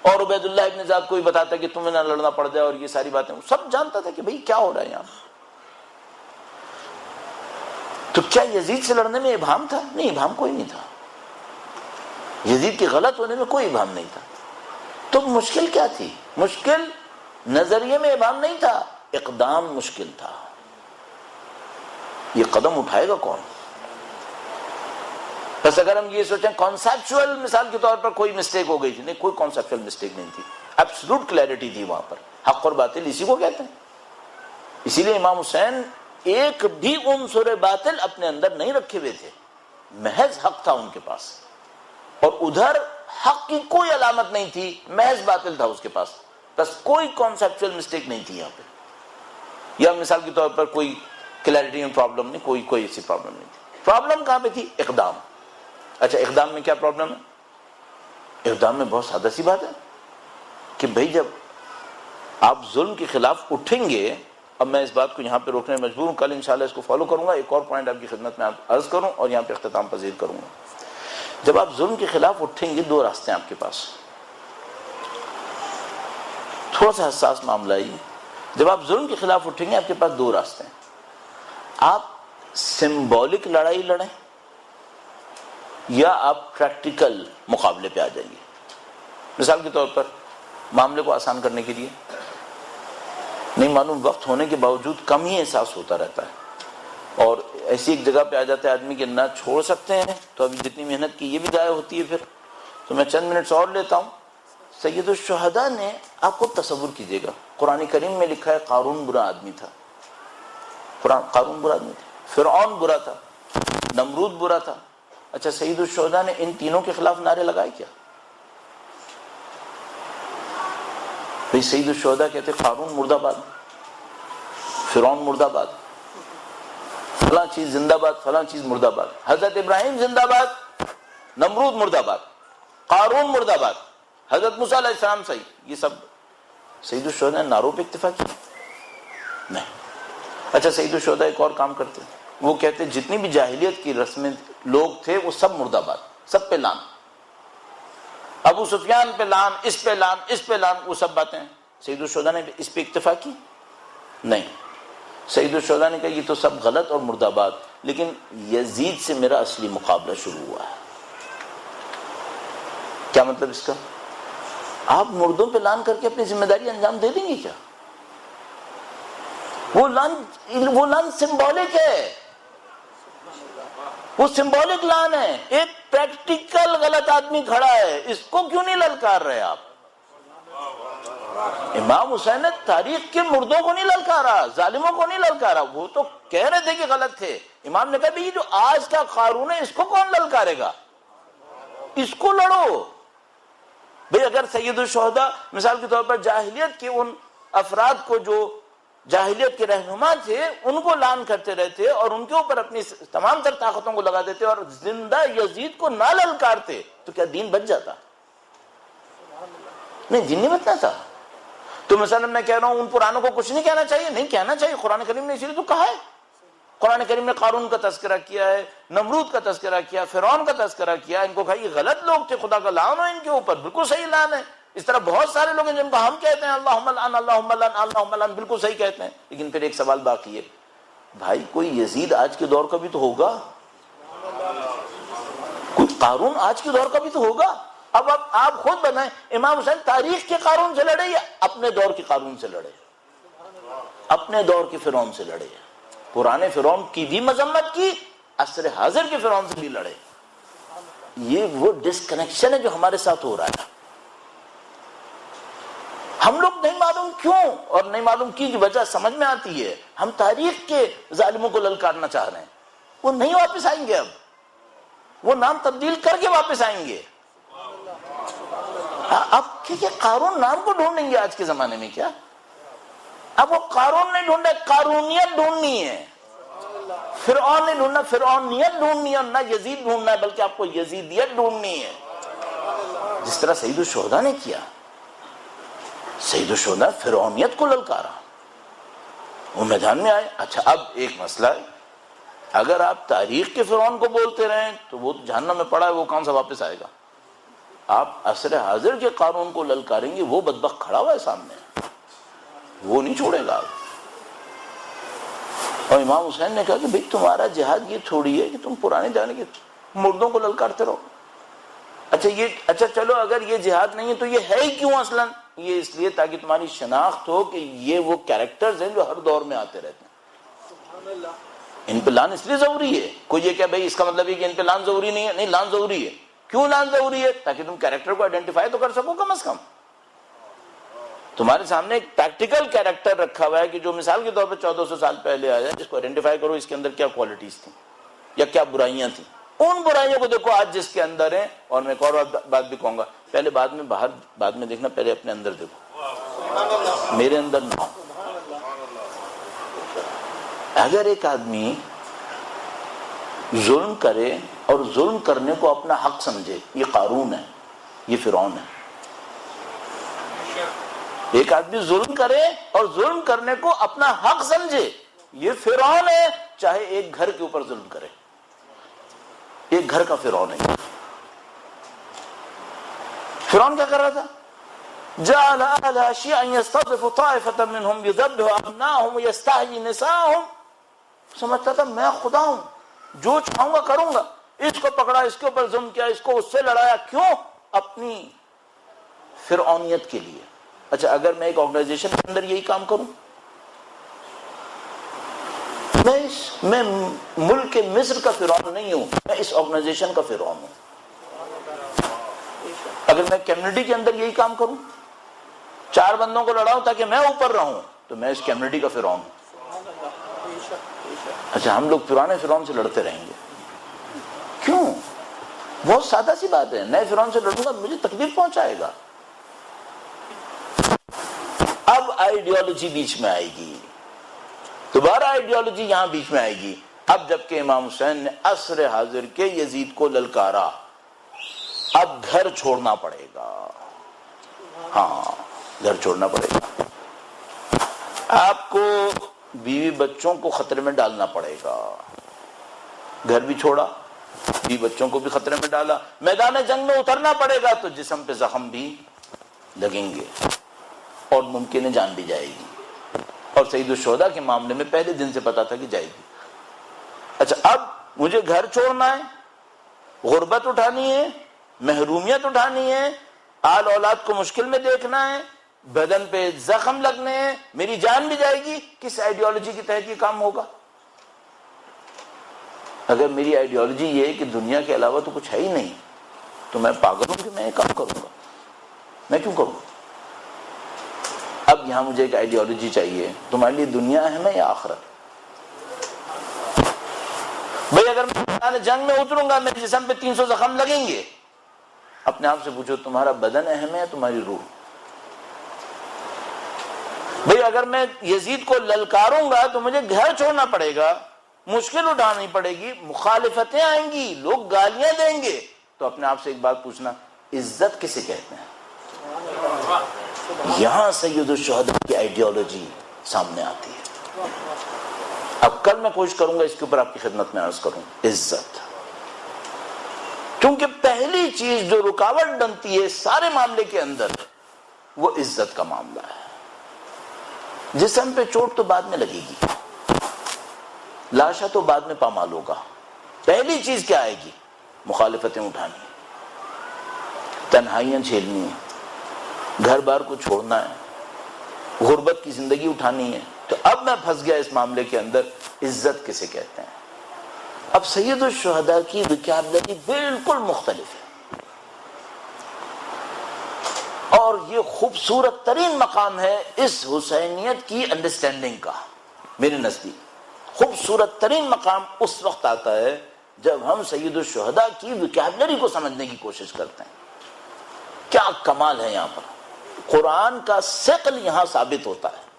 اور عبید اللہ ابن زیاد کو بھی بتاتا کہ تمہیں نہ لڑنا پڑ جائے، اور یہ ساری باتیں سب جانتا تھا کہ بھئی کیا ہو رہا ہے یہاں۔ تو کیا یزید سے لڑنے میں ابہام تھا؟ نہیں، ابہام کوئی نہیں تھا، یزید کے غلط ہونے میں کوئی ابہام نہیں تھا۔ تو مشکل کیا تھی؟ مشکل نظریے میں ابہام نہیں تھا، اقدام مشکل تھا۔ یہ قدم اٹھائے گا کون؟ بس اگر ہم یہ سوچیں کانسیپچول مثال کے طور پر کوئی مسٹیک ہو گئی تھی، نہیں، کوئی کانسیپچول مسٹیک نہیں تھی، ایبسولوٹ کلیئرٹی تھی وہاں پر۔ حق اور باطل اسی کو کہتے ہیں، اسی لیے امام حسین ایک بھی عنصر باطل اپنے اندر نہیں رکھے ہوئے تھے، محض حق تھا ان کے پاس، اور ادھر حق کی کوئی علامت نہیں تھی، محض باطل تھا اس کے پاس، بس کوئی کانسیپچول مسٹیک نہیں تھی یہاں پہ، یا مثال کے طور پر کوئی کلیئرٹی میں پرابلم نہیں، کوئی ایسی پرابلم نہیں تھی۔ پرابلم کہاں پہ تھی؟ اقدام۔ اچھا اقدام میں کیا پرابلم ہے؟ اقدام میں بہت سادہ سی بات ہے کہ بھئی جب آپ ظلم کے خلاف اٹھیں گے اب میں اس بات کو یہاں پہ روکنے میں مجبور ہوں، کل انشاءاللہ اس کو فالو کروں گا. ایک اور پوائنٹ آپ کی خدمت میں عرض کروں اور یہاں پہ اختتام پذیر کروں گا. جب آپ ظلم کے خلاف اٹھیں گے، دو راستے ہیں آپ کے پاس. تھوڑا سا حساس معاملہ ہے. جب آپ ظلم کے خلاف اٹھیں گے آپ کے پاس دو راستے ہیں. آپ سمبولک لڑائی لڑیں یا آپ پریکٹیکل مقابلے پہ آ جائیے. مثال کے طور پر معاملے کو آسان کرنے کے لیے نہیں معلوم وقت ہونے کے باوجود کم ہی احساس ہوتا رہتا ہے اور ایسی ایک جگہ پہ آ جاتا ہے آدمی کہ نہ چھوڑ سکتے ہیں تو ابھی جتنی محنت کی یہ بھی ضائع ہوتی ہے. پھر تو میں چند منٹس اور لیتا ہوں. سید الشہداء نے، آپ کو تصور کیجئے گا، قرآن کریم میں لکھا ہے قارون برا آدمی تھا. قارون برا آدمی تھا، فرعون برا تھا، نمرود برا تھا. اچھا سید الشہداء نے ان تینوں کے خلاف نعرے لگائے کیا؟ بھئی سید الشہداء کہتے قارون مردہ باد، فرعون مردہ باد، فلاں چیز زندہ باد، فلاں چیز مردہ باد. حضرت ابراہیم زندہ باد، نمرود مردہ باد، قارون مردہ باد، حضرت موسیٰ علیہ السلام صحیح. یہ سب سید الشہداء نے نعروں پہ اکتفا کیا؟ نہیں. اچھا سید الشہداء ایک اور کام کرتے، وہ کہتے جتنی بھی جاہلیت کی رسمیں لوگ تھے وہ سب مردہ باد، سب پہ لان، ابو سفیان پہ لان، اس پہ لان، اس پہ لان، وہ سب باتیں. سید الشہداء نے اس پہ اکتفا کی؟ نہیں. سید الشہداء نے کہا یہ تو سب غلط اور مردہ باد، لیکن یزید سے میرا اصلی مقابلہ شروع ہوا ہے. کیا مطلب اس کا؟ آپ مردوں پہ لان کر کے اپنی ذمہ داری انجام دے دیں گے کیا؟ وہ لان سمبولک ہے، وہ سمبولک لان ہے. ایک پریکٹیکل غلط آدمی کھڑا ہے، اس کو کیوں نہیں للکار رہے آپ؟ امام حسین نے تاریخ کے مردوں کو نہیں للکارا، ظالموں کو نہیں للکارا. وہ تو کہہ رہے تھے کہ غلط تھے. امام نے کہا بھی یہ جو آج کا قارون ہے اس کو کون للکارے گا؟ اس کو لڑو. بھئی اگر سید الشہداء مثال کے طور پر جاہلیت کے ان افراد کو جو جاہلیت کے رہنما تھے ان کو لان کرتے رہتے اور ان کے اوپر اپنی تمام تر طاقتوں کو لگا دیتے اور زندہ یزید کو نہ للکارتے تو کیا دین بچ جاتا؟ نہیں، دین نہیں بچنا تھا. تو مثلا میں کہہ رہا ہوں ان پرانوں کو کچھ نہیں کہنا چاہیے، نہیں کہنا چاہیے. قرآن کریم نے اسی لیے تو کہا ہے. قرآن کریم نے قارون کا تذکرہ کیا ہے، نمرود کا تذکرہ کیا، فرعون کا تذکرہ کیا. ان کو کہا یہ غلط لوگ تھے، خدا کا لعن ہو ان کے اوپر. بالکل صحیح لعن ہے. اس طرح بہت سارے لوگ ہیں جن کو ہم کہتے ہیں اللہم لعن اللہم لعن اللہم لعن، بالکل صحیح کہتے ہیں. لیکن پھر ایک سوال باقی ہے، بھائی کوئی یزید آج کے دور کا بھی تو ہوگا، کوئی قارون آج کے دور کا بھی تو ہوگا. اب آپ خود بنائیں، امام حسین تاریخ کے قارون سے لڑے یا اپنے دور کے قارون سے لڑے؟ اپنے دور کے فرعون سے لڑے. پرانے فرعون کی بھی مذمت کی، عصر حاضر کے فرعون سے بھی لڑے. یہ وہ ڈسکنیکشن ہے جو ہمارے ساتھ ہو رہا ہے. ہم لوگ نہیں معلوم کیوں اور نہیں معلوم کی وجہ سمجھ میں آتی ہے، ہم تاریخ کے ظالموں کو للکارنا چاہ رہے ہیں. وہ نہیں واپس آئیں گے، اب وہ نام تبدیل کر کے واپس آئیں گے. اب کیا قارون نام کو ڈھونڈیں گے آج کے زمانے میں؟ کیا اب وہ قارون نہیں ڈھونڈے، قارونیت ڈھونڈنی ہے. فرعون نہیں ڈھونڈنا، فرعونیت ڈھونڈنی ہے. نہ یزید ڈھونڈنا ہے بلکہ آپ کو یزیدیت ڈھونڈنی ہے، جس طرح سید الشہداء نے کیا. سید الشہداء فرعونیت کو للکارا، وہ میدان میں آئے. اچھا اب ایک مسئلہ ہے، اگر آپ تاریخ کے فرعون کو بولتے رہیں تو وہ جہنم میں پڑا ہے، وہ کون سا واپس آئے گا؟ آپ عصر حاضر کے قارون کو للکاریں گے، وہ بدبخت کھڑا ہوا ہے سامنے، وہ نہیں چھوڑے گا. اور امام حسین نے کہا کہ بھئی تمہارا جہاد یہ تھوڑی ہے کہ تم پرانے جانے کے مردوں کو للکارتے رہو. اچھا چلو اگر یہ جہاد نہیں ہے تو یہ ہے ہی کیوں اصلا؟ یہ اس لیے تاکہ تمہاری شناخت ہو کہ یہ وہ کیریکٹرز ہیں جو ہر دور میں آتے رہتے ہیں. ان پہ لان اس لیے ضروری ہے. کوئی یہ کہ بھئی اس کا مطلب ہے کہ ان پہ لان ضروری نہیں ہے. نہیں، لان ضروری ہے. کیوں لان ضروری ہے؟ تاکہ تم کیریکٹر کو آئیڈینٹیفائی تو کر سکو. کم از کم تمہارے سامنے ایک پریکٹیکل کیریکٹر رکھا ہوا ہے کہ جو مثال کے طور پر 1400 سال پہلے آیا، جس کو آئیڈینٹیفائی کرو اس کے اندر کیا کوالٹیز تھیں یا کیا برائیاں تھیں. ان برائیوں کو دیکھو آج جس کے اندر ہیں. اور میں ایک اور بات بھی کہوں گا، پہلے بعد میں دیکھنا، پہلے اپنے اندر دیکھو، میرے اندر نہ ہو. اگر ایک آدمی ظلم کرے اور ظلم کرنے کو اپنا حق سمجھے، یہ قارون ہے، یہ فرعون ہے. ایک آدمی ظلم کرے اور ظلم کرنے کو اپنا حق سمجھے، یہ فرعون ہے، چاہے ایک گھر کے اوپر ظلم کرے، ایک گھر کا فرعون ہے۔ فرعون کیا کر رہا تھا؟ جعل اهلها شيعا يستضعف طائفة منهم يذبح ابناءهم ويستحيي نساءهم، سمجھتا تھا میں خدا ہوں، جو چاہوں گا کروں گا، اس کو پکڑا، اس کے اوپر ظلم کیا، اس کو اس سے لڑایا، کیوں؟ اپنی فرعونیت کے لیے۔ اچھا اگر میں ایک آرگنائزیشن کے اندر یہی کام کروں، میں ملک مصر کا فرعون نہیں ہوں، میں اس آرگنائزیشن کا فرعون ہوں۔ اگر میں کمیونٹی کے اندر یہی کام کروں، 4 بندوں کو لڑاؤں تاکہ میں اوپر رہوں، تو میں اس کمیونٹی کا فرعون ہوں۔ اچھا ہم لوگ پرانے فرعون سے لڑتے رہیں گے، کیوں؟ بہت سادہ سی بات ہے، نئے فرعون سے لڑوں گا مجھے تکلیف پہنچائے گا۔ اب آئیڈیالوجی بیچ میں آئے گی، دوبارہ آئیڈیالوجی یہاں بیچ میں آئے گی۔ اب جبکہ امام حسین نے عصر حاضر کے یزید کو للکارا، اب گھر چھوڑنا پڑے گا، ہاں گھر چھوڑنا پڑے گا، آپ کو بیوی بچوں کو خطرے میں ڈالنا پڑے گا۔ گھر بھی چھوڑا، بیوی بچوں کو بھی خطرے میں ڈالا، میدان جنگ میں اترنا پڑے گا تو جسم پہ زخم بھی لگیں گے اور ممکن ہے جان بھی جائے گی، اور سید الشہداء کے معاملے میں پہلے دن سے پتا تھا کہ جائے گی۔ اچھا اب مجھے گھر چھوڑنا ہے، غربت اٹھانی ہے، محرومیت اٹھانی ہے، آل اولاد کو مشکل میں دیکھنا ہے، بدن پہ زخم لگنے ہیں، میری جان بھی جائے گی، کس آئیڈیالوجی کے تحت یہ کام ہوگا؟ اگر میری آئیڈیالوجی یہ ہے کہ دنیا کے علاوہ تو کچھ ہے ہی نہیں، تو میں پاگل ہوں کہ میں یہ کام کروں گا؟ میں کیوں کروں؟ اب یہاں مجھے ایک آئیڈیالوجی چاہیے، تمہارے لیے دنیا اہم ہے یا آخرت؟ بھئی اگر میں جنگ میں اتروں گا میرے جسم پہ 300 زخم لگیں گے، اپنے آپ سے پوچھو تمہارا بدن اہم ہے یا تمہاری روح؟ بھئی اگر میں یزید کو للکاروں گا تو مجھے گھر چھوڑنا پڑے گا، مشکل اٹھانی پڑے گی، مخالفتیں آئیں گی، لوگ گالیاں دیں گے، تو اپنے آپ سے ایک بات پوچھنا، عزت کسے کہتے ہیں؟ یہاں سید الشہداء کی آئیڈیالوجی سامنے آتی ہے۔ اب کل میں کوشش کروں گا اس کے اوپر آپ کی خدمت میں عرض کروں، عزت، کیونکہ پہلی چیز جو رکاوٹ بنتی ہے سارے معاملے کے اندر وہ عزت کا معاملہ ہے۔ جسم پہ چوٹ تو بعد میں لگے گی، لاشا تو بعد میں پامال ہوگا، پہلی چیز کیا آئے گی؟ مخالفتیں اٹھانی ہیں، تنہائیاں جھیلنی ہیں، گھر بار کو چھوڑنا ہے، غربت کی زندگی اٹھانی ہے۔ تو اب میں پھنس گیا اس معاملے کے اندر، عزت کسے کہتے ہیں؟ اب سید الشہداء کی وکیبلری بالکل مختلف ہے، اور یہ خوبصورت ترین مقام ہے اس حسینیت کی انڈرسٹینڈنگ کا۔ میرے نزدیک خوبصورت ترین مقام اس وقت آتا ہے جب ہم سید الشہداء کی وکیبلری کو سمجھنے کی کوشش کرتے ہیں۔ کیا کمال ہے یہاں پر، قرآن کا ثقل یہاں ثابت ہوتا ہے۔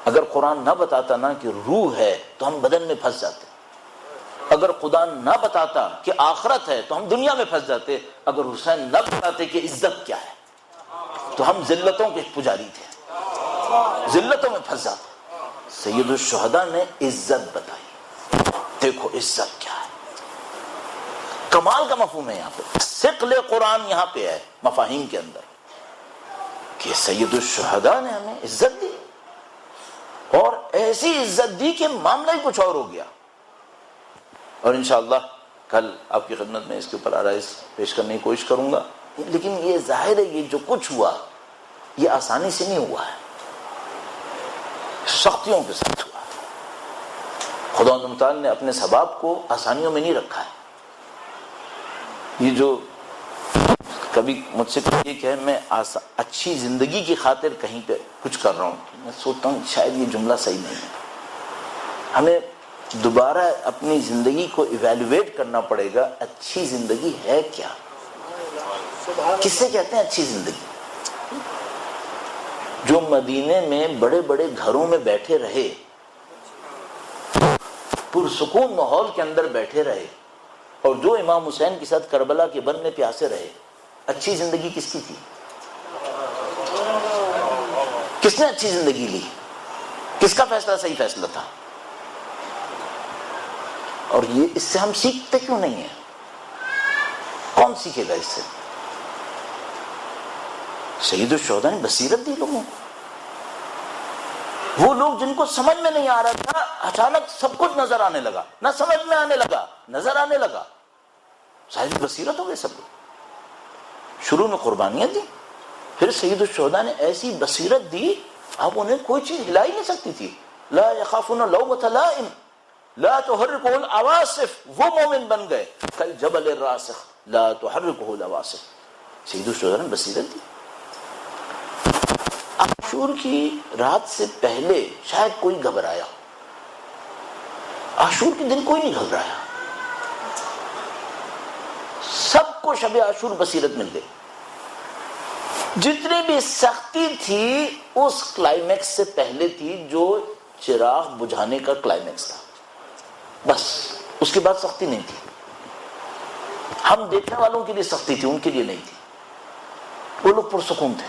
اگر قرآن نہ بتاتا نا کہ روح ہے تو ہم بدن میں پھنس جاتے، اگر خدا نہ بتاتا کہ آخرت ہے تو ہم دنیا میں پھنس جاتے، اگر حسین نہ بتاتے کہ عزت کیا ہے تو ہم ذلتوں کے پجاری تھے، ذلتوں میں پھنس جاتے۔ سید الشہداء نے عزت بتائی، دیکھو عزت کیا ہے، کمال کا مفہوم ہے یہاں پہ، ثقل قرآن یہاں پہ ہے مفاہیم کے اندر، کہ سید الشہداء نے ہمیں عزت دی، اور ایسی عزت دی کہ معاملہ ہی کچھ اور ہو گیا۔ اور انشاءاللہ کل آپ کی خدمت میں اس کے اوپر آرائز پیش کرنے کی کوشش کروں گا، لیکن یہ ظاہر ہے یہ جو کچھ ہوا یہ آسانی سے نہیں ہوا ہے، سختیوں کے ساتھ ہوا ہے۔ خداوند متعال نے اپنے سباب کو آسانیوں میں نہیں رکھا ہے۔ یہ جو کبھی مجھ سے یہ کہ میں اچھی زندگی کی خاطر کہیں پہ کچھ کر رہا ہوں، میں سوچتا ہوں شاید یہ جملہ صحیح نہیں ہے، ہمیں دوبارہ اپنی زندگی کو ایویلویٹ کرنا پڑے گا، اچھی زندگی ہے کیا، کسے کہتے ہیں اچھی زندگی؟ جو مدینے میں بڑے بڑے گھروں میں بیٹھے رہے، پرسکون ماحول کے اندر بیٹھے رہے، اور جو امام حسین کے ساتھ کربلا کے بن میں پیاسے رہے، اچھی زندگی کس کی تھی؟ کس نے اچھی زندگی لی؟ کس کا فیصلہ صحیح فیصلہ تھا؟ اور یہ اس سے ہم سیکھتے کیوں نہیں ہیں؟ کون سیکھے گا اس سے؟ سید الشہداء نے بصیرت دی لوگوں کو. وہ لوگ جن کو سمجھ میں نہیں آ رہا تھا، اچانک سب کچھ نظر آنے لگا، نہ سمجھ میں آنے لگا، نظر آنے لگا. صاحب بصیرت ہو گئے سب لوگ. شروع میں قربانیاں دی، پھر سید الشہداء نے ایسی بصیرت دی اب انہیں کوئی چیز ہلا ہی نہیں سکتی تھی. لا یخافون لومۃ لائم لا تحرکہ العواصف. وہ مومن بن گئے کالجبل الراسخ لا تحرکہ العواصف. سید الشہداء نے بصیرت دی. عاشور کی رات سے پہلے شاید کوئی گھبرایا، عاشور کے دن کوئی نہیں گھبرایا. سب کو شب عاشور بصیرت مل گئی. جتنی بھی سختی تھی اس کلائمیکس سے پہلے تھی جو چراغ بجھانے کا کلائمیکس تھا. بس اس کے بعد سختی نہیں تھی. ہم دیکھنے والوں کے لیے سختی تھی، ان کے لیے نہیں تھی. وہ لوگ پرسکون تھے.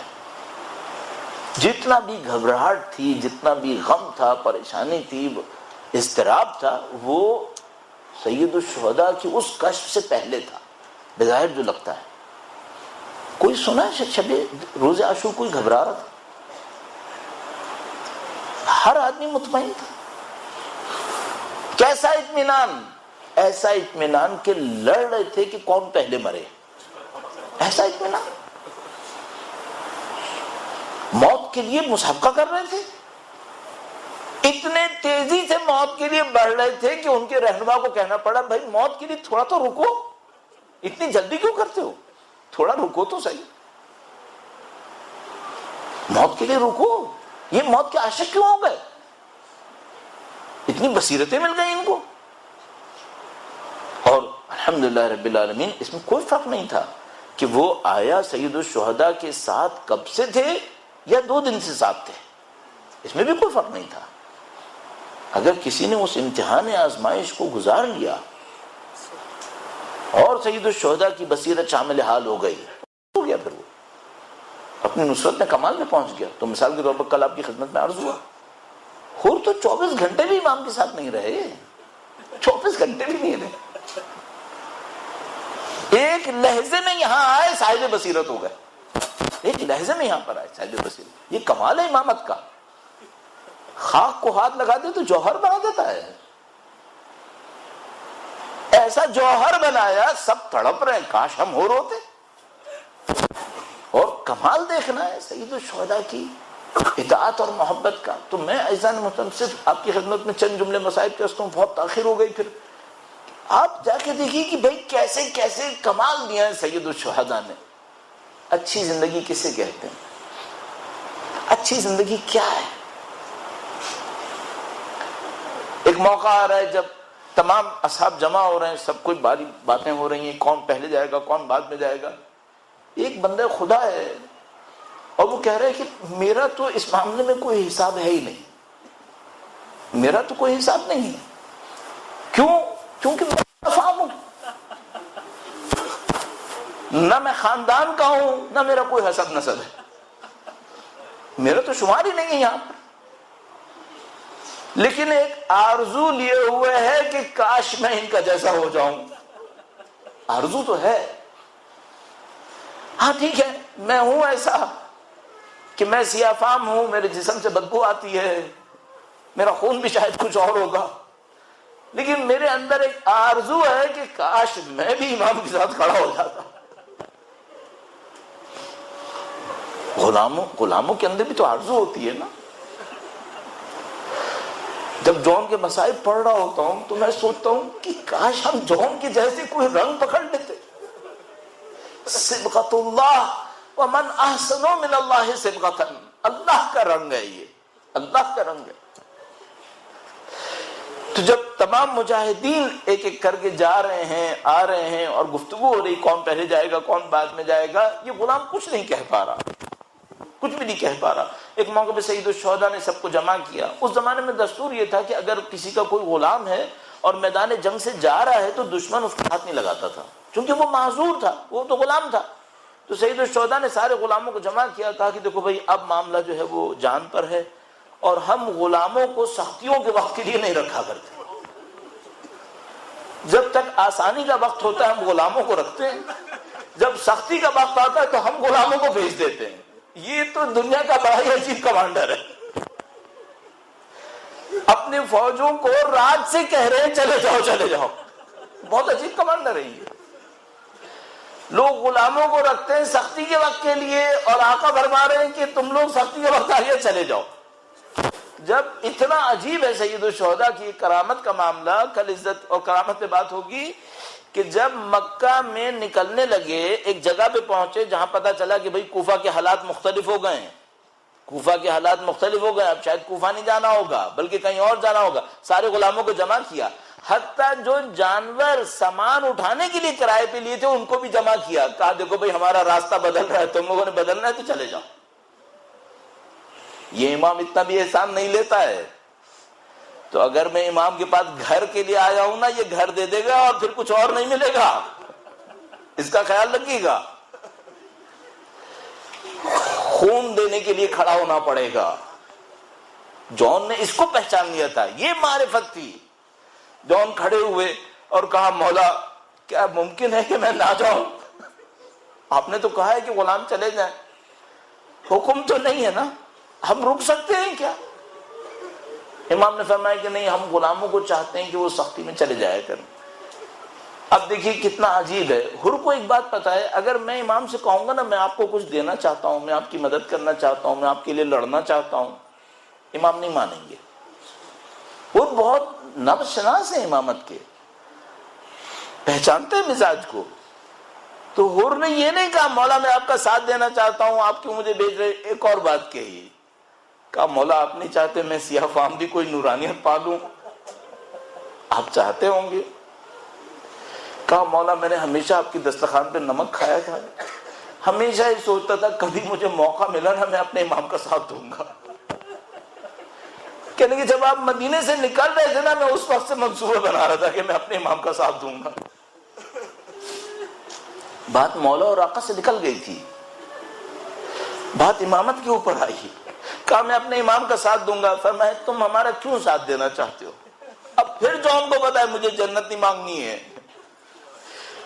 جتنا بھی گھبراہٹ تھی، جتنا بھی غم تھا، پریشانی تھی، اضطراب تھا، وہ سید الشہداء کی اس کشف سے پہلے تھا. بظاہر جو لگتا ہے کوئی سنا ہے شب روز عاشور کوئی گھبرا رہا تھا؟ ہر آدمی مطمئن تھا. کیسا اطمینان؟ ایسا اطمینان کہ لڑ رہے تھے کہ کون پہلے مرے. ایسا اطمینان. موت کے لیے مسابقہ کر رہے تھے. اتنے تیزی سے موت کے لیے بڑھ رہے تھے کہ ان کے رہنما کو کہنا پڑا بھائی موت کے لیے تھوڑا تو رکو، اتنی جلدی کیوں کرتے ہو؟ تھوڑا رکو تو صحیح. موت کے لیے رکو. یہ موت کے عاشق کیوں ہو گئے؟ اتنی بصیرتیں مل گئی ان کو. اور الحمدللہ رب العالمین اس میں کوئی فرق نہیں تھا کہ وہ آیا سید الشہداء کے ساتھ کب سے تھے یا 2 دن سے ساتھ تھے. اس میں بھی کوئی فرق نہیں تھا. اگر کسی نے اس امتحان آزمائش کو گزار لیا اور سید الشہداء کی بصیرت شامل حال ہو گئی، ہو گیا، پھر وہ اپنی نصرت میں کمال میں پہنچ گیا. تو مثال کے طور پر کل آپ کی خدمت میں عرض ہوا، حور تو 24 گھنٹے بھی امام کے ساتھ نہیں رہے. 24 گھنٹے بھی نہیں رہے. ایک لہجے میں یہاں آئے صاحب بصیرت ہو گئے. ایک لہجے میں یہاں پر آئے صاحب بصیرت. یہ کمال ہے امامت کا. خاک کو ہاتھ لگا دے تو جوہر بنا دیتا ہے. ایسا جوہر بنایا، سب تڑپ رہے ہیں کاش ہم ہو ہوتے. اور کمال دیکھنا ہے سید الشہداء کی اطاعت اور محبت کا. تو میں عزیزان محترم صرف آپ کی خدمت میں چند جملے مسائل کہتا ہوں، بہت تاخیر ہو گئی. پھر آپ جا کے دیکھیے کہ بھائی کیسے کیسے کمال دیا ہے سید الشہداء نے. اچھی زندگی کسے کہتے ہیں؟ اچھی زندگی کیا ہے؟ ایک موقع آ رہا ہے جب تمام اصحاب جمع ہو رہے ہیں، سب کوئی باری باتیں ہو رہی ہیں، کون پہلے جائے گا، کون بعد میں جائے گا. ایک بندہ خدا ہے اور وہ کہہ رہے کہ میرا تو اس معاملے میں کوئی حساب ہے ہی نہیں. میرا تو کوئی حساب نہیں ہے. کیوں؟ کیونکہ میں افام ہوں، نہ میں خاندان کا ہوں، نہ میرا کوئی حسب نسب ہے. میرا تو شمار ہی نہیں ہے یہاں پر. لیکن ایک آرزو لیے ہوئے ہے کہ کاش میں ان کا جیسا ہو جاؤں. آرزو تو ہے. ہاں ٹھیک ہے، میں ہوں ایسا کہ میں سیاہ فام ہوں، میرے جسم سے بدبو آتی ہے، میرا خون بھی شاید کچھ اور ہوگا، لیکن میرے اندر ایک آرزو ہے کہ کاش میں بھی امام کے ساتھ کھڑا ہو جاتا. غلاموں کے اندر بھی تو آرزو ہوتی ہے نا. جب جون کے مسائل پڑھ رہا ہوتا ہوں تو میں سوچتا ہوں کہ کاش ہم جون کے جیسے کوئی رنگ پکڑ لیتے. صبغۃ اللہ ومن احسن من اللہ صبغۃ. اللہ کا رنگ ہے، یہ اللہ کا رنگ ہے. تو جب تمام مجاہدین ایک ایک کر کے جا رہے ہیں، آ رہے ہیں، اور گفتگو ہو رہی کون پہلے جائے گا کون بعد میں جائے گا، یہ غلام کچھ نہیں کہہ پا رہا، کچھ بھی نہیں کہہ پا رہا. ایک موقع پہ سید الشہداء نے سب کو جمع کیا. اس زمانے میں دستور یہ تھا کہ اگر کسی کا کوئی غلام ہے اور میدان جنگ سے جا رہا ہے تو دشمن اس کو ہاتھ نہیں لگاتا تھا، کیونکہ وہ معذور تھا، وہ تو غلام تھا. تو سید الشہداء نے سارے غلاموں کو جمع کیا، کہا کہ دیکھو بھائی اب معاملہ جو ہے وہ جان پر ہے، اور ہم غلاموں کو سختیوں کے وقت کے لیے نہیں رکھا کرتے، جب تک آسانی کا وقت ہوتا ہے ہم غلاموں کو رکھتے ہیں، جب سختی کا وقت آتا ہے تو ہم غلاموں کو بھیج دیتے ہیں۔ یہ تو دنیا کا بڑا ہی عجیب کمانڈر ہے، اپنی فوجوں کو رات سے کہہ رہے ہیں چلے جاؤ چلے جاؤ، بہت عجیب کمانڈر ہے یہ۔ لوگ غلاموں کو رکھتے ہیں سختی کے وقت کے لیے، اور آقا فرما رہے ہیں کہ تم لوگ سختی کے وقت آئیے چلے جاؤ۔ جب اتنا عجیب ہے سید الشہداء کی کرامت کا معاملہ، کل عزت اور کرامت پہ بات ہوگی، کہ جب مکہ میں نکلنے لگے ایک جگہ پہ پہنچے جہاں پتہ چلا کہ بھئی کوفہ کے حالات مختلف ہو گئے ہیں، کوفہ کے حالات مختلف ہو گئے، اب شاید کوفہ نہیں جانا ہوگا بلکہ کہیں اور جانا ہوگا، سارے غلاموں کو جمع کیا، حتیٰ جو جانور سامان اٹھانے کے لیے کرائے پہ لیے تھے ان کو بھی جمع کیا، کہا دیکھو بھئی ہمارا راستہ بدل رہا ہے، تم لوگوں نے بدلنا ہے تو چلے جاؤ۔ یہ امام اتنا بھی احسان نہیں لیتا ہے، تو اگر میں امام کے پاس گھر کے لیے آیا ہوں نا، یہ گھر دے دے گا اور پھر کچھ اور نہیں ملے گا، اس کا خیال رکھیے گا، خون دینے کے لیے کھڑا ہونا پڑے گا۔ جون نے اس کو پہچان لیا تھا، یہ معرفت تھی۔ جون کھڑے ہوئے اور کہا مولا کیا ممکن ہے کہ میں نہ جاؤں؟ آپ نے تو کہا ہے کہ غلام چلے جائیں، حکم تو نہیں ہے نا، ہم رک سکتے ہیں کیا؟ امام نے فرمایا کہ نہیں، ہم غلاموں کو چاہتے ہیں کہ وہ سختی میں چلے جایا کریں۔ اب دیکھیے کتنا عجیب ہے، حر کو ایک بات پتا ہے، اگر میں امام سے کہوں گا نا میں آپ کو کچھ دینا چاہتا ہوں، میں آپ کی مدد کرنا چاہتا ہوں، میں آپ کے لیے لڑنا چاہتا ہوں، امام نہیں مانیں گے۔ حر بہت نبض شناس ہے امامت کے، پہچانتے ہیں مزاج کو۔ تو حر نے یہ نہیں کہا مولا میں آپ کا ساتھ دینا چاہتا ہوں، آپ کیوں مجھے بھیج رہے، ایک اور بات کہی، کہا مولا آپ نہیں چاہتے میں سیاہ فام بھی کوئی نورانیت پالوں؟ آپ چاہتے ہوں گے۔ کہا مولا میں نے ہمیشہ آپ کی دسترخوان پہ نمک کھایا تھا، ہمیشہ یہ سوچتا تھا کبھی مجھے موقع ملا نا میں اپنے امام کا ساتھ دوں گا۔ کہنے کہ جب آپ مدینے سے نکل رہے تھے نا، میں اس وقت سے منصوبہ بنا رہا تھا کہ میں اپنے امام کا ساتھ دوں گا۔ بات مولا اور آقا سے نکل گئی تھی، بات امامت کے اوپر آئی، کہا میں اپنے امام کا ساتھ دوں گا۔ فرمایا تم ہمارا کیوں ساتھ دینا چاہتے ہو؟ اب پھر جون کو پتا ہے مجھے جنت نہیں مانگنی ہے۔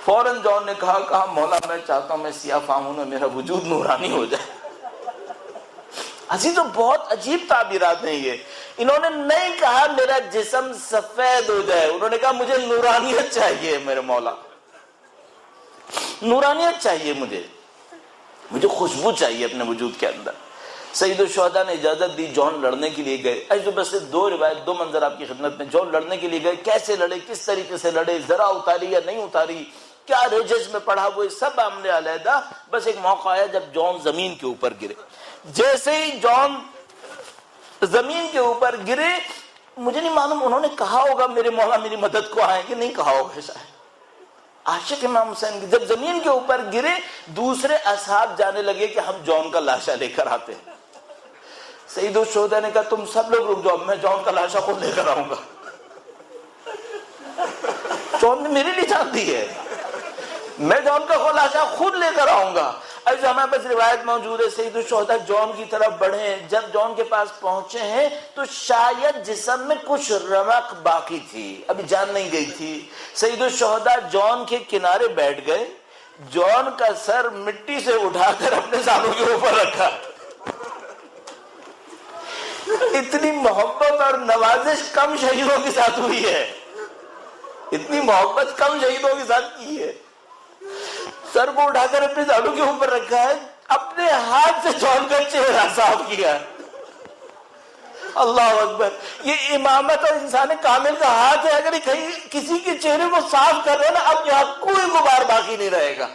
فوراً جون نے کہا مولا میں چاہتا ہوں میں سیاہ فام ہوں نا، میرا وجود نورانی ہو جائے۔ عزیزوں بہت عجیب تعبیرات ہیں یہ، انہوں نے نہیں کہا میرا جسم سفید ہو جائے، انہوں نے کہا مجھے نورانیت چاہیے، میرے مولا نورانیت چاہیے، مجھے خوشبو چاہیے اپنے وجود کے اندر۔ سید الشہداء نے اجازت دی، جون لڑنے کے لیے گئے۔ ایسے بس دو روایت، دو منظر آپ کی خدمت میں۔ جون لڑنے کے لیے گئے، کیسے لڑے، کس طریقے سے لڑے، ذرا اتاری یا نہیں اتاری، کیا ریجز میں پڑھا، وہ سب عملے علیحدہ۔ بس ایک موقع آیا جب جون زمین کے اوپر گرے، جیسے ہی جون زمین کے اوپر گرے، مجھے نہیں معلوم انہوں نے کہا ہوگا میرے مولا میری مدد کو آئیں گے، نہیں کہا ہوگا شاید۔ عاشق امام حسین جب زمین کے اوپر گرے، دوسرے اصحاب جانے لگے کہ ہم جون کا لاشا لے کر آتے ہیں۔ سید الشہداء نے کہا تم سب لوگ رک جاؤ، میں جون کا لاشا خود لے کر آؤں گا۔ جون نے میری نہیں جان دی ہے، میں جون کا لاشا خود لے کر آؤں گا۔ ایسے ہمارے پاس روایت موجود ہے، سید الشہداء جون کی طرف بڑھے، جب جون کے پاس پہنچے ہیں تو شاید جسم میں کچھ رمق باقی تھی، ابھی جان نہیں گئی تھی۔ سید الشہداء جون کے کنارے بیٹھ گئے، جون کا سر مٹی سے اٹھا کر اپنے سانوں کے اوپر رکھا۔ اتنی محبت اور نوازش کم شہیدوں کے ساتھ ہوئی ہے، اتنی محبت کم شہیدوں کے ساتھ کی ہے۔ سر کو اٹھا کر اپنے سانوں کے اوپر رکھا ہے، اپنے ہاتھ سے جون کا چہرہ صاف کیا۔ اللہ اکبر، یہ امامت اور انسان کامل کا ہاتھ ہے، اگر کہیں کسی کے چہرے کو صاف کر رہے نا، اب یہاں کوئی غبار باقی نہیں رہے گا،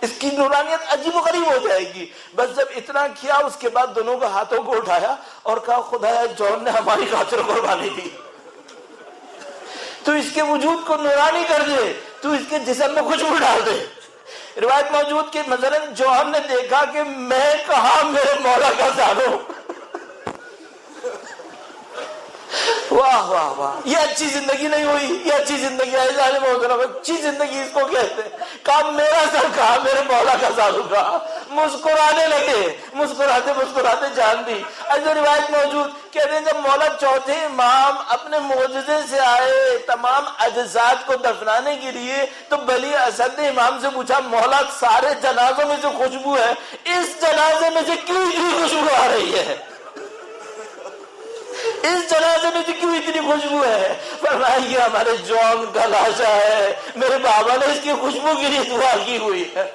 اس کی نورانیت عجیب و غریب ہو جائے گی۔ بس جب اتنا کیا، اس کے بعد دونوں کا ہاتھوں کو اٹھایا اور کہا خدایا جون نے ہماری خاطر قربانی دی، تو اس کے وجود کو نورانی کر دے، تو اس کے جسم میں خوشبو ڈال دے۔ روایت موجود کہ مثلا جون نے دیکھا کہ میں کہاں میرے مولا کا سانو، وہ واہ واہ واہ، یہ اچھی زندگی نہیں ہوئی، یہ اچھی زندگی ہے ظالم محترم، اچھی زندگی اس کو کہتے ہیں۔ کہا میرا سر کہا میرے مولا کا سر کہا، مسکرانے لگے، مسکراتے مسکراتے جان دی۔ ایسے روایت موجود کہتے ہیں جب مولا چوتھے امام اپنے معجزے سے آئے تمام اجزاد کو دفنانے کے لیے، تو بلی اسد نے امام سے پوچھا مولا سارے جنازوں میں سے خوشبو ہے، اس جنازے میں سے کیوں اتنی خوشبو آ رہی ہے؟ اس جنازے میں سے کیوں اتنی خوشبو ہے؟ فرمایا یہ ہمارے جون کا لاشا ہے، میرے بابا نے اس کی خوشبو کے لیے دعا کی ہوئی ہے۔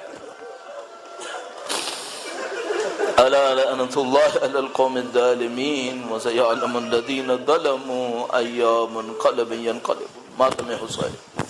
الا لعنۃ اللہ علی القوم الظالمین وسيعلم الذین ظلموا أي منقلب ينقلب۔ ماتم حسین۔